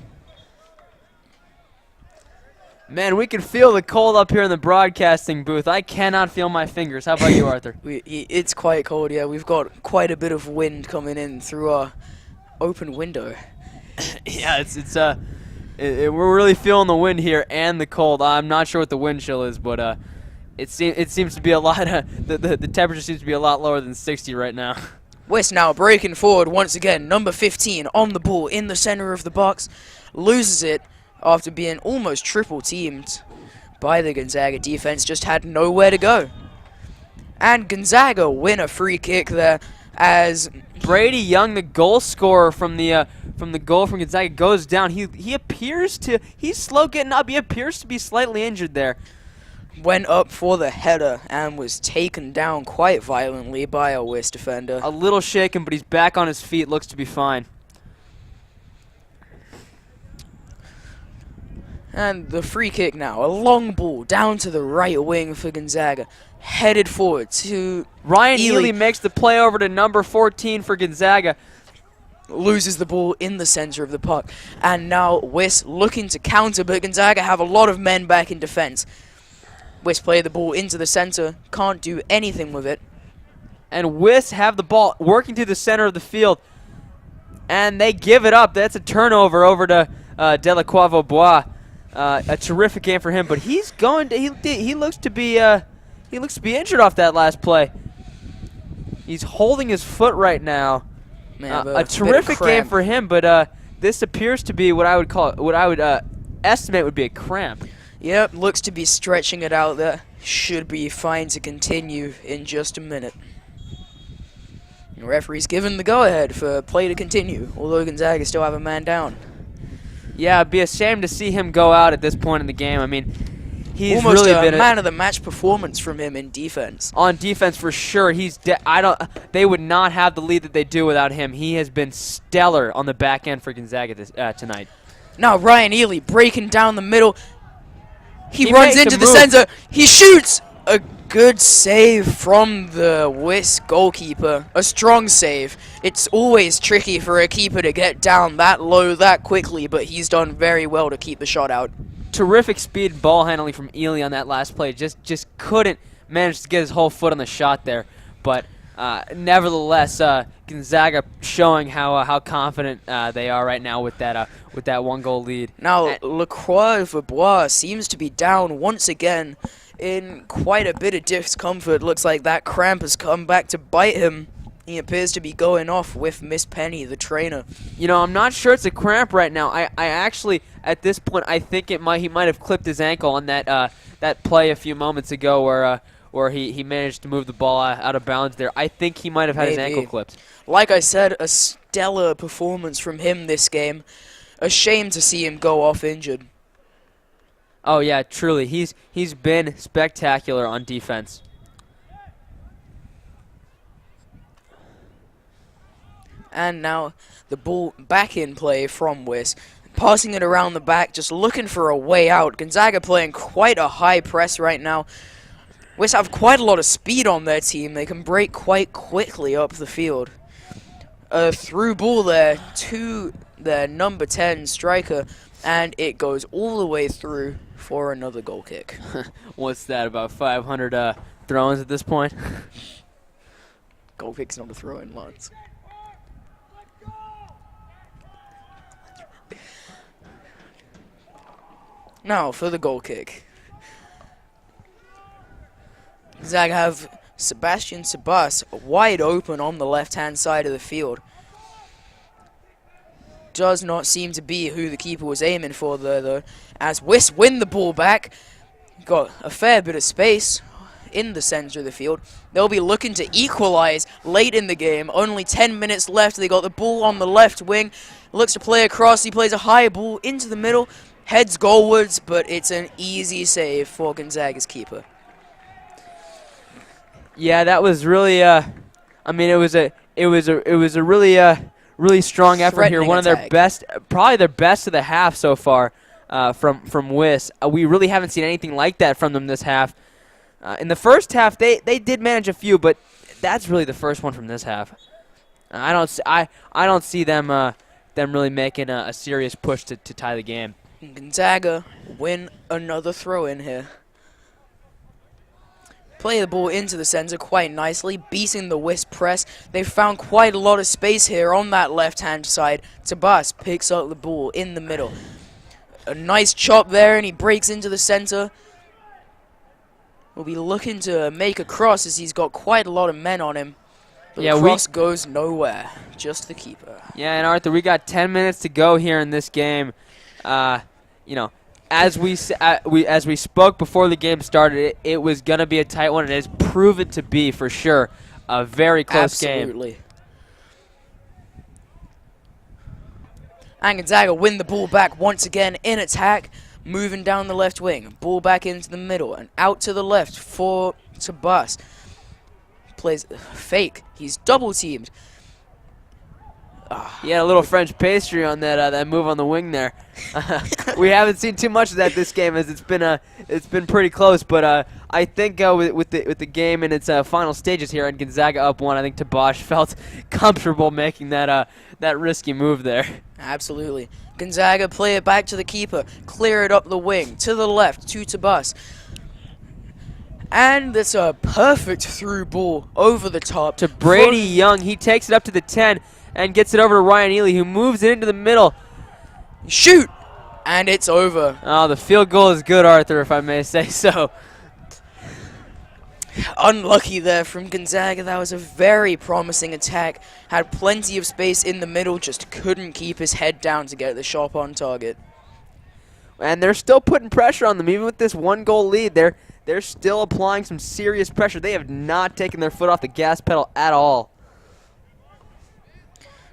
Man, we can feel the cold up here in the broadcasting booth. I cannot feel my fingers. How about you, Arthur? It's quite cold, yeah. We've got quite a bit of wind coming in through our open window. Yeah, we're really feeling the wind here and the cold. I'm not sure what the wind chill is, but it seems to be a lot. The temperature seems to be a lot lower than 60 right now. West now breaking forward once again. Number 15 on the ball in the center of the box. Loses it after being almost triple teamed by the Gonzaga defense. Just had nowhere to go. And Gonzaga win a free kick there as Brady Young, the goal scorer from the goal from Gonzaga, goes down. He's slow getting up. He appears to be slightly injured there. Went up for the header and was taken down quite violently by a Wiss defender. A little shaken, but he's back on his feet. Looks to be fine. And the free kick now, a long ball down to the right wing for Gonzaga. Headed forward to Ryan Ely makes the play over to number 14 for Gonzaga. Loses the ball in the center of the puck. And now Wiss looking to counter, but Gonzaga have a lot of men back in defense. Wiss play the ball into the center, can't do anything with it. And Wiss have the ball working to the center of the field. And they give it up. That's a turnover over to Delacroix Bois. A terrific game for him, but he's going to, he looks to be injured off that last play. He's holding his foot right now. Man, a terrific game for him, but this appears to be what I would estimate would be a cramp. Yep, looks to be stretching it out there. Should be fine to continue in just a minute. The referee's given the go-ahead for play to continue, although Gonzaga still have a man down. Yeah, it'd be a shame to see him go out at this point in the game. I mean, he's almost really a been man of the match performance from him in defense. On defense for sure. They would not have the lead that they do without him. He has been stellar on the back end for Gonzaga tonight. Now Ryan Ely breaking down the middle. He runs into the center. He shoots. A good save from the Wiss goalkeeper. A strong save. It's always tricky for a keeper to get down that low that quickly, but he's done very well to keep the shot out. Terrific speed ball handling from Ely on that last play. Just couldn't manage to get his whole foot on the shot there. But nevertheless, Gonzaga showing how confident they are right now with that 1-goal lead. Now, Lacroix Verbois seems to be down once again in quite a bit of discomfort. Looks like that cramp has come back to bite him. He appears to be going off with Miss Penny, the trainer. You know, I'm not sure it's a cramp right now. I actually, at this point, I think he might have clipped his ankle on that play a few moments ago where he managed to move the ball out of bounds there. I think he might have had his ankle clipped. Like I said, a stellar performance from him this game. A shame to see him go off injured. Oh yeah, truly, he's been spectacular on defense. And now the ball back in play from Wiss. Passing it around the back, just looking for a way out. Gonzaga playing quite a high press right now. Wiss have quite a lot of speed on their team. They can break quite quickly up the field. A through ball there to their number 10 striker, and it goes all the way through for another goal kick. What's that, about 500 throw-ins at this point? Goal kick's not a throw-in, Lance. Now for the goal kick. Gonzaga have Sebastian Sabas wide open on the left-hand side of the field. Does not seem to be who the keeper was aiming for there, though. As Wiss win the ball back, got a fair bit of space in the center of the field. They'll be looking to equalize late in the game. Only 10 minutes left. They got the ball on the left wing. Looks to play across. He plays a high ball into the middle. Heads goalwards, but it's an easy save for Gonzaga's keeper. Yeah, that was really. I mean, it was a really strong effort here. One of their best, probably their best of the half so far, from Wiss. We really haven't seen anything like that from them this half. In the first half, they did manage a few, but that's really the first one from this half. I don't see them really making a serious push to tie the game. Gonzaga win another throw-in here. Play the ball into the center quite nicely, beating the Wiss press. They've found quite a lot of space here on that left-hand side. Tabas picks up the ball in the middle. A nice chop there, and he breaks into the center. Will be looking to make a cross as he's got quite a lot of men on him. But the cross goes nowhere. Just the keeper. Yeah, and Arthur, we got 10 minutes to go here in this game. You know, as we spoke before the game started, it was gonna be a tight one. It has proven to be for sure a very close game. Absolutely. And Gonzaga win the ball back once again in attack, moving down the left wing. Ball back into the middle and out to the left for Tabas. Plays fake. He's double teamed. He had a little French pastry on that move on the wing there. We haven't seen too much of that this game, as it's been pretty close. But I think with the game in its final stages here, and Gonzaga up one, I think Tabash felt comfortable making that risky move there. Absolutely. Gonzaga play it back to the keeper, clear it up the wing to the left to Tabas. And it's a perfect through ball over the top to Brady Young. He takes it up to the 10 and gets it over to Ryan Ely, who moves it into the middle. Shoot! And it's over. Oh, the field goal is good, Arthur, if I may say so. Unlucky there from Gonzaga. That was a very promising attack. Had plenty of space in the middle, just couldn't keep his head down to get the shot on target. And they're still putting pressure on them, even with this one-goal lead. They're still applying some serious pressure. They have not taken their foot off the gas pedal at all.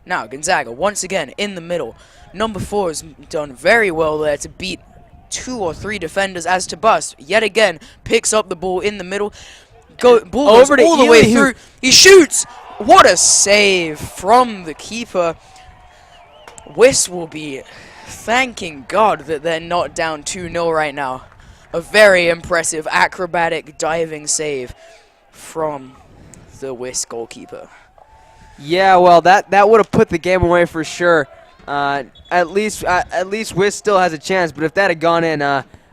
Now, Gonzaga, once again, in the middle. Number 4 has done very well there to beat 2 or 3 defenders as Tabas, yet again, picks up the ball in the middle. Ball goes over to all the Ely, way through. He shoots! What a save from the keeper. Wiss will be thanking God that they're not down 2-0 right now. A very impressive acrobatic diving save from the Wiss goalkeeper. Yeah, well, that would have put the game away for sure. At least Wiss still has a chance. But if that had gone in,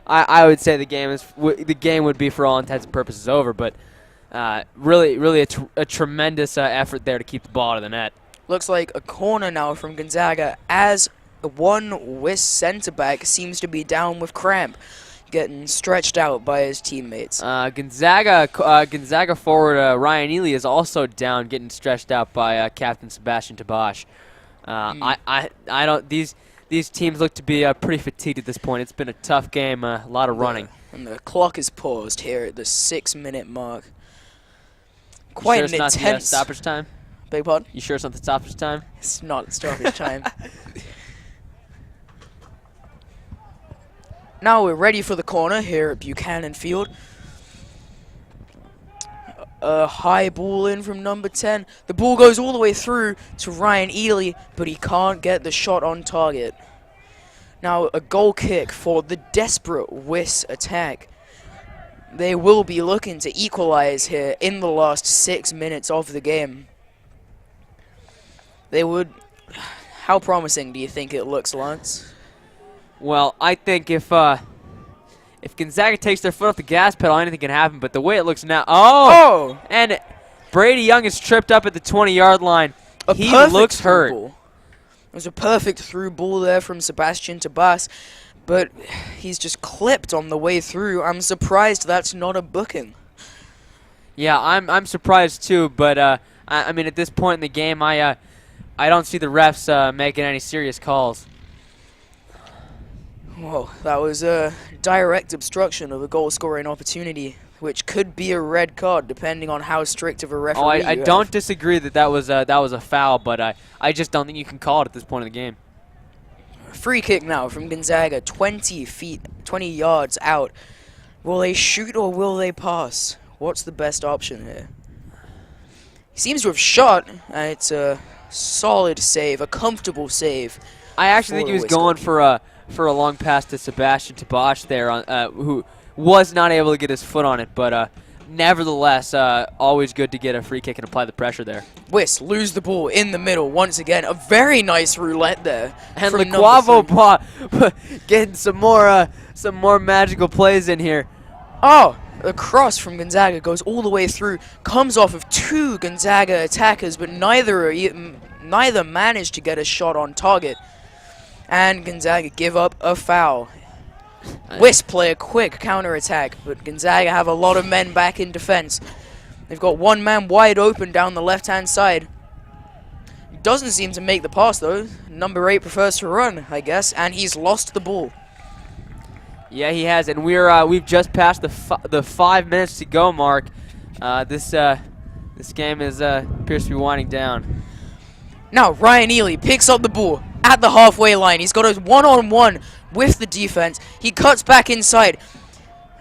I would say the game would be for all intents and purposes over. But really a tremendous effort there to keep the ball out of the net. Looks like a corner now from Gonzaga as one Wiss centre back seems to be down with cramp. getting stretched out by his teammates. Gonzaga forward Ryan Ely is also down, getting stretched out by Captain Sebastian Tabash. I don't. These teams look to be pretty fatigued at this point. It's been a tough game, a lot of running. And the clock is paused here at the 6-minute mark. You Quite sure an it's not the intense. stoppage time? Beg pardon? You sure it's not the stoppage time? It's not stoppage time. Now we're ready for the corner here at Buchanan Field. A high ball in from number 10. The ball goes all the way through to Ryan Ely, but he can't get the shot on target. Now a goal kick for the desperate Wiss attack. They will be looking to equalize here in the last 6 minutes of the game. They would. How promising do you think it looks, Lance? Well, I think if Gonzaga takes their foot off the gas pedal, anything can happen. But the way it looks now, and Brady Young is tripped up at the 20-yard line. He looks hurt. Ball. It was a perfect through ball there from Sebastian Tabas, but he's just clipped on the way through. I'm surprised that's not a booking. Yeah, I'm surprised too. But I mean, at this point in the game, I don't see the refs making any serious calls. Whoa, that was a direct obstruction of a goal-scoring opportunity, which could be a red card depending on how strict of a referee. Oh, I don't disagree that was a foul, but I just don't think you can call it at this point in the game. Free kick now from Gonzaga, 20 yards out. Will they shoot or will they pass? What's the best option here? He seems to have shot, and it's a solid save, a comfortable save. I actually think he was going for a long pass to Sebastian Tabash there, who was not able to get his foot on it, but nevertheless, always good to get a free kick and apply the pressure there. Wiss lose the ball in the middle once again. A very nice roulette there. And Lequavo getting some more magical plays in here. Oh, the cross from Gonzaga goes all the way through, comes off of two Gonzaga attackers, but neither managed to get a shot on target. And Gonzaga give up a foul. Wiss play a quick counter-attack, but Gonzaga have a lot of men back in defense. They've got one man wide open down the left-hand side. Doesn't seem to make the pass, though. Number 8 prefers to run, I guess, and he's lost the ball. Yeah, he has, and we've just passed the 5 minutes to go mark. This game appears to be winding down. Now Ryan Ely picks up the ball at the halfway line. He's got a one-on-one with the defense. He cuts back inside,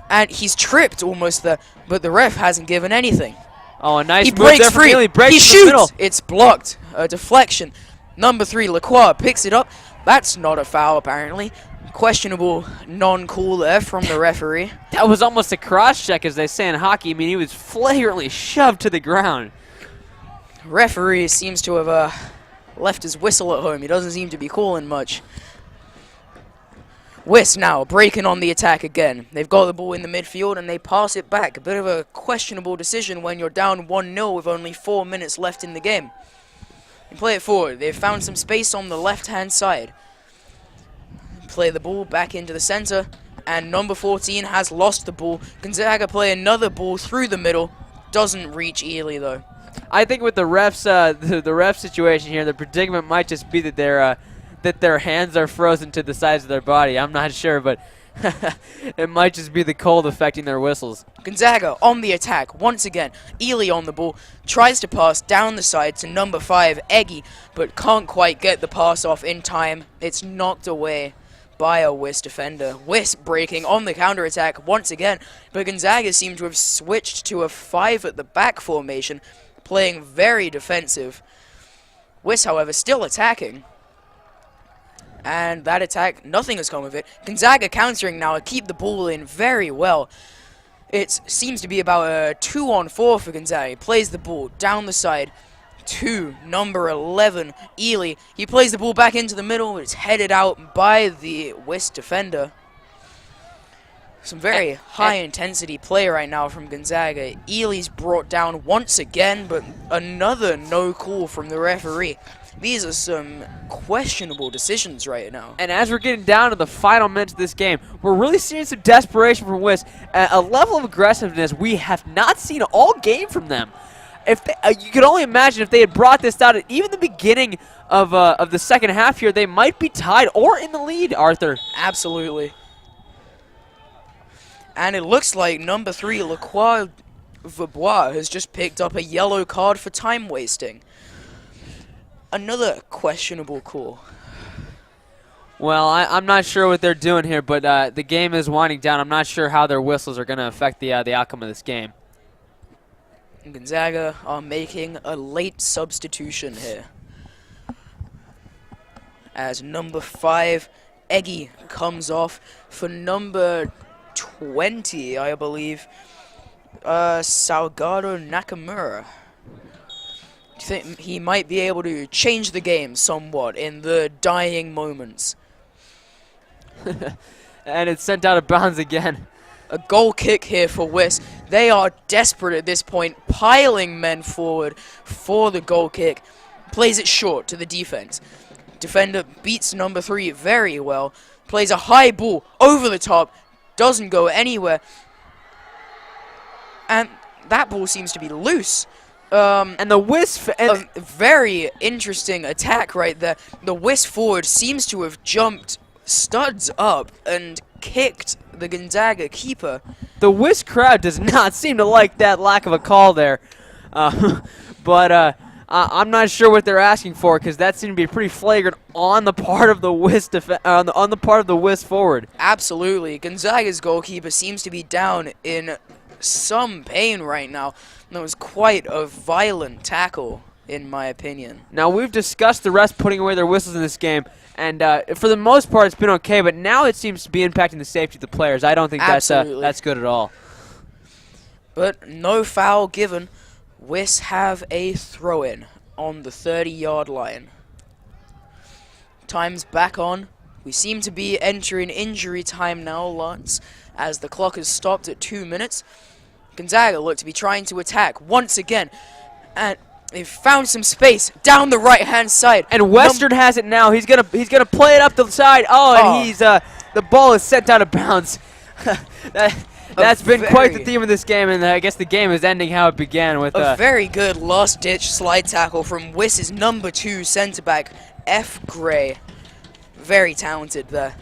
and he's tripped almost there, but the ref hasn't given anything. Oh, a nice He move breaks there from free. Ely. Breaks He to the shoots. middle. It's blocked. A deflection. Number 3, Lacroix picks it up. That's not a foul, apparently. Questionable non-call there from the referee. That was almost a cross-check, as they say in hockey. I mean, he was flagrantly shoved to the ground. Referee seems to have left his whistle at home. He doesn't seem to be calling much. Wiss now breaking on the attack again. They've got the ball in the midfield and they pass it back. A bit of a questionable decision when you're down 1-0 with only 4 minutes left in the game. They play it forward. They've found some space on the left-hand side. Play the ball back into the center, and number 14 has lost the ball. Gonzaga play another ball through the middle. Doesn't reach Ely, though. I think with the refs, the ref situation here, the predicament might just be that their hands are frozen to the sides of their body. I'm not sure, but it might just be the cold affecting their whistles. Gonzaga on the attack once again. Ely on the ball, tries to pass down the side to number 5, Eggy, but can't quite get the pass off in time. It's knocked away by a Wiss defender. Wiss breaking on the counter-attack once again, but Gonzaga seem to have switched to a 5 at the back formation, playing very defensive. Wiss, however, still attacking. And that attack, nothing has come of it. Gonzaga countering now and keep the ball in very well. It seems to be about a 2-on-4 for Gonzaga. He plays the ball down the side to number 11, Ely. He plays the ball back into the middle. It's headed out by the Wiss defender. Some very high-intensity play right now from Gonzaga. Ely's brought down once again, but another no call from the referee. These are some questionable decisions right now. And as we're getting down to the final minutes of this game, we're really seeing some desperation from Wiss, a level of aggressiveness we have not seen all game from them. If they, you could only imagine if they had brought this down at even the beginning of the second half here, they might be tied or in the lead, Arthur. Absolutely. And it looks like number 3, Lacroix Verbois, has just picked up a yellow card for time wasting. Another questionable call. Well, I'm not sure what they're doing here, but the game is winding down. I'm not sure how their whistles are going to affect the outcome of this game. Gonzaga are making a late substitution here, as number 5, Eggy, comes off for number 20, I believe, Salgado Nakamura. Do you think he might be able to change the game somewhat in the dying moments? And it's sent out of bounds again. A goal kick here for Wiss. They are desperate at this point, piling men forward for the goal kick. Plays it short to the defense. Defender beats number 3 very well. Plays a high ball over the top. Doesn't go anywhere. And that ball seems to be loose. And the Wiss... A very interesting attack right there. The Wiss forward seems to have jumped studs up and kicked the Gonzaga keeper. The Wiss crowd does not seem to like that lack of a call there. But I'm not sure what they're asking for, because that seemed to be pretty flagrant on the part of the Wiss on the part of the Wiss forward. Absolutely. Gonzaga's goalkeeper seems to be down in some pain right now. That was quite a violent tackle, in my opinion. Now, we've discussed the refs putting away their whistles in this game, and for the most part, it's been okay, but now it seems to be impacting the safety of the players. I don't think that's good at all. But no foul given. Wiss have a throw-in on the 30-yard line. Time's back on. We seem to be entering injury time now, Lance, as the clock has stopped at 2 minutes. Gonzaga look to be trying to attack once again, and they've found some space down the right-hand side. And Western has it now. He's gonna play it up the side. And he's the ball is sent out of bounds. That's been quite the theme of this game, and I guess the game is ending how it began with a very good last-ditch slide tackle from Wiss's number 2 centre-back, F. Gray. Very talented there.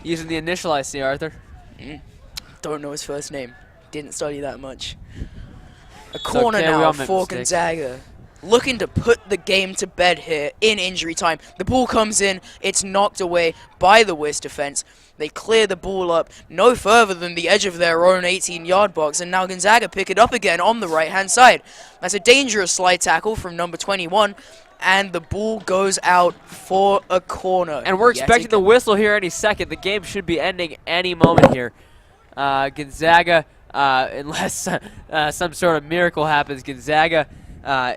Using the initial, I see, Arthur. Don't know his first name. Didn't study that much. A corner okay, now for Gonzaga. Looking to put the game to bed here in injury time. The ball comes in. It's knocked away by the Wiss defense. They clear the ball up no further than the edge of their own 18-yard box, and now Gonzaga pick it up again on the right-hand side. That's a dangerous slide tackle from number 21, and the ball goes out for a corner. And we're expecting the whistle here any second. The game should be ending any moment here. Gonzaga, unless some sort of miracle happens, Gonzaga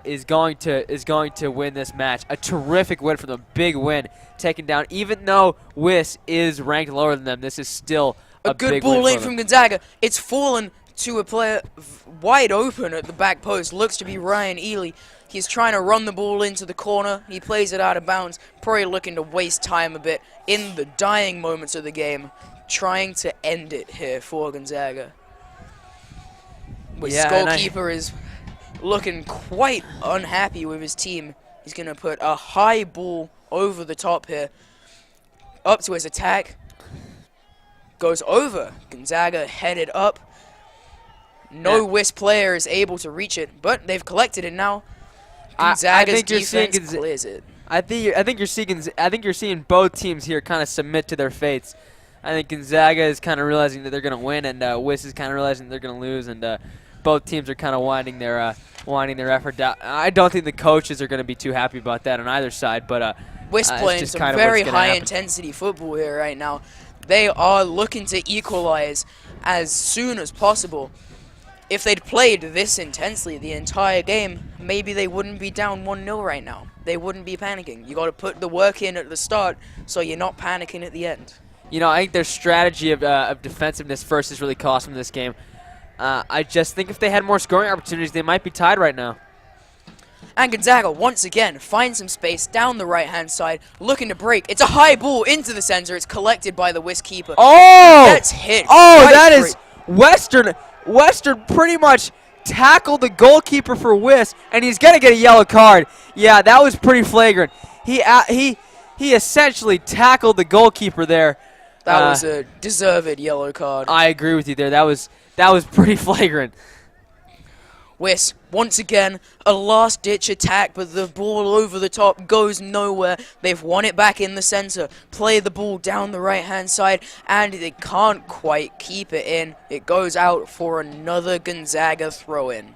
is going to win this match. A terrific win for them, big win, taking down. Even though Wiss is ranked lower than them, this is still a good big ball win in from Gonzaga. It's fallen to a player wide open at the back post. Looks to be Ryan Ely. He's trying to run the ball into the corner. He plays it out of bounds. Probably looking to waste time a bit in the dying moments of the game, trying to end it here for Gonzaga. His goalkeeper is looking quite unhappy with his team. He's going to put a high ball over the top here. Up to his attack. Goes over. Gonzaga headed up. No Wiss player is able to reach it, but they've collected it now. Gonzaga's defense clears it. I think you're seeing both teams here kind of submit to their fates. I think Gonzaga is kind of realizing that they're going to win, and Wiss is kind of realizing they're going to lose, and both teams are kind of winding their effort down. I don't think the coaches are going to be too happy about that on either side, but Wiss playing some very high-intensity football here right now. They are looking to equalize as soon as possible. If they'd played this intensely the entire game, maybe they wouldn't be down 1-0 right now. They wouldn't be panicking. You got to put the work in at the start so you're not panicking at the end. You know, I think their strategy of defensiveness first has really cost them this game. I just think if they had more scoring opportunities, they might be tied right now. And Gonzaga, once again, finds some space down the right-hand side, looking to break. It's a high ball into the center. It's collected by the Wisp keeper. Oh! That's hit. Oh, right that through. is Western. Western pretty much tackled the goalkeeper for Wisp, and he's going to get a yellow card. Yeah, that was pretty flagrant. He essentially tackled the goalkeeper there. That was a deserved yellow card. I agree with you there. That was pretty flagrant. Wisp, once again, a last-ditch attack, but the ball over the top goes nowhere. They've won it back in the center. Play the ball down the right-hand side, and they can't quite keep it in. It goes out for another Gonzaga throw-in.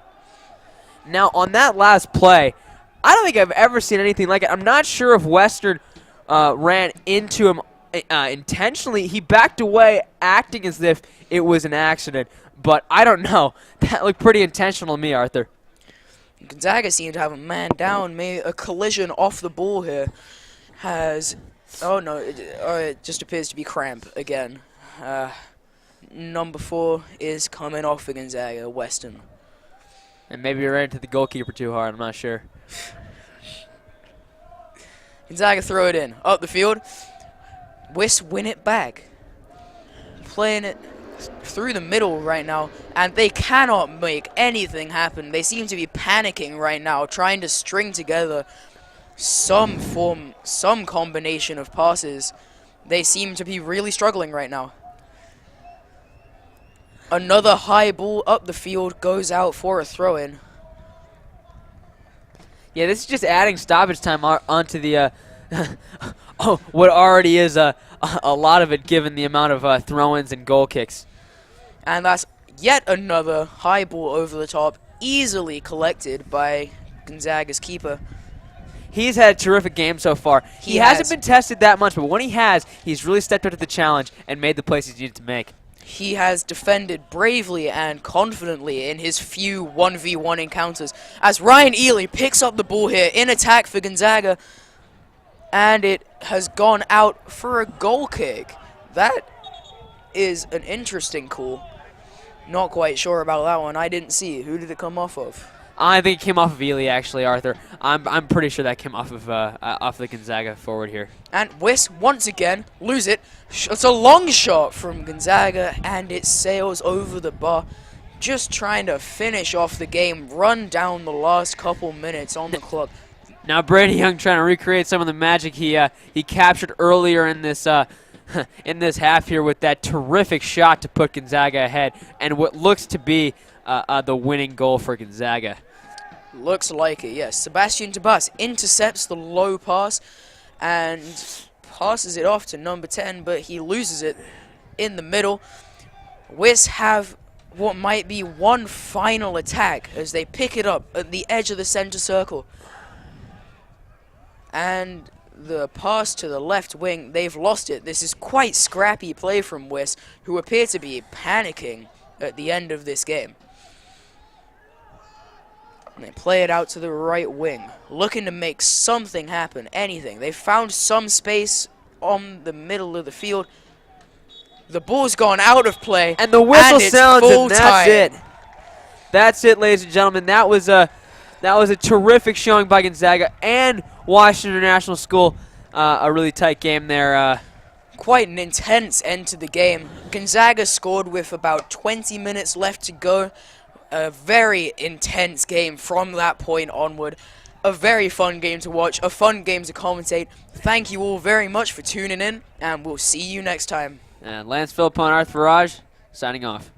Now, on that last play, I don't think I've ever seen anything like it. I'm not sure if Western ran into him intentionally. He backed away, acting as if it was an accident. But I don't know. That looked pretty intentional to me, Arthur. Gonzaga seemed to have a man down. Maybe a collision off the ball here has... Oh, no. It just appears to be cramp again. Number 4 is coming off for Gonzaga, Weston. And maybe you ran into the goalkeeper too hard. I'm not sure. Gonzaga throw it in. Up the field. Wisp win it back. Playing it through the middle right now, and they cannot make anything happen. They seem to be panicking right now, trying to string together some combination of passes. They seem to be really struggling right now. Another high ball up the field goes out for a throw-in. Yeah, this is just adding stoppage time onto the what already is a lot of it, given the amount of throw-ins and goal kicks. And that's yet another high ball over the top, easily collected Gonzaga's keeper. He's had a terrific game so far. He hasn't been tested that much, but when he has, he's really stepped up to the challenge and made the plays he's needed to make. He has defended bravely and confidently in his few 1v1 encounters, as Ryan Ely picks up the ball here in attack for Gonzaga, and it has gone out for a goal kick. That is an interesting call. Not quite sure about that one. I didn't see. Who did it come off of? I think it came off of Ely, actually, Arthur. I'm pretty sure that came off of the Gonzaga forward here. And Wisp, once again, lose it. It's a long shot from Gonzaga, and it sails over the bar. Just trying to finish off the game, run down the last couple minutes on the clock. Now Brady Young trying to recreate some of the magic he captured earlier in this in this half here with that terrific shot to put Gonzaga ahead, and what looks to be the winning goal for Gonzaga. Looks like it, yes. Sebastian Tabas intercepts the low pass and passes it off to number 10, but he loses it in the middle. Wisp have what might be one final attack as they pick it up at the edge of the center circle. And the pass to the left wing, they've lost it. This is quite scrappy play from Wisp, who appear to be panicking at the end of this game. And they play it out to the right wing, looking to make something happen, anything. They found some space on the middle of the field. The ball's gone out of play, and the whistle sounds, and that's time. it. That's it, ladies and gentlemen. That was a terrific showing by Gonzaga and Washington International School. A really tight game there. Quite an intense end to the game. Gonzaga scored with about 20 minutes left to go. A very intense game from that point onward. A very fun game to watch, a fun game to commentate. Thank you all very much for tuning in, and we'll see you next time. And Lance Philippon, Arthur Farage, signing off.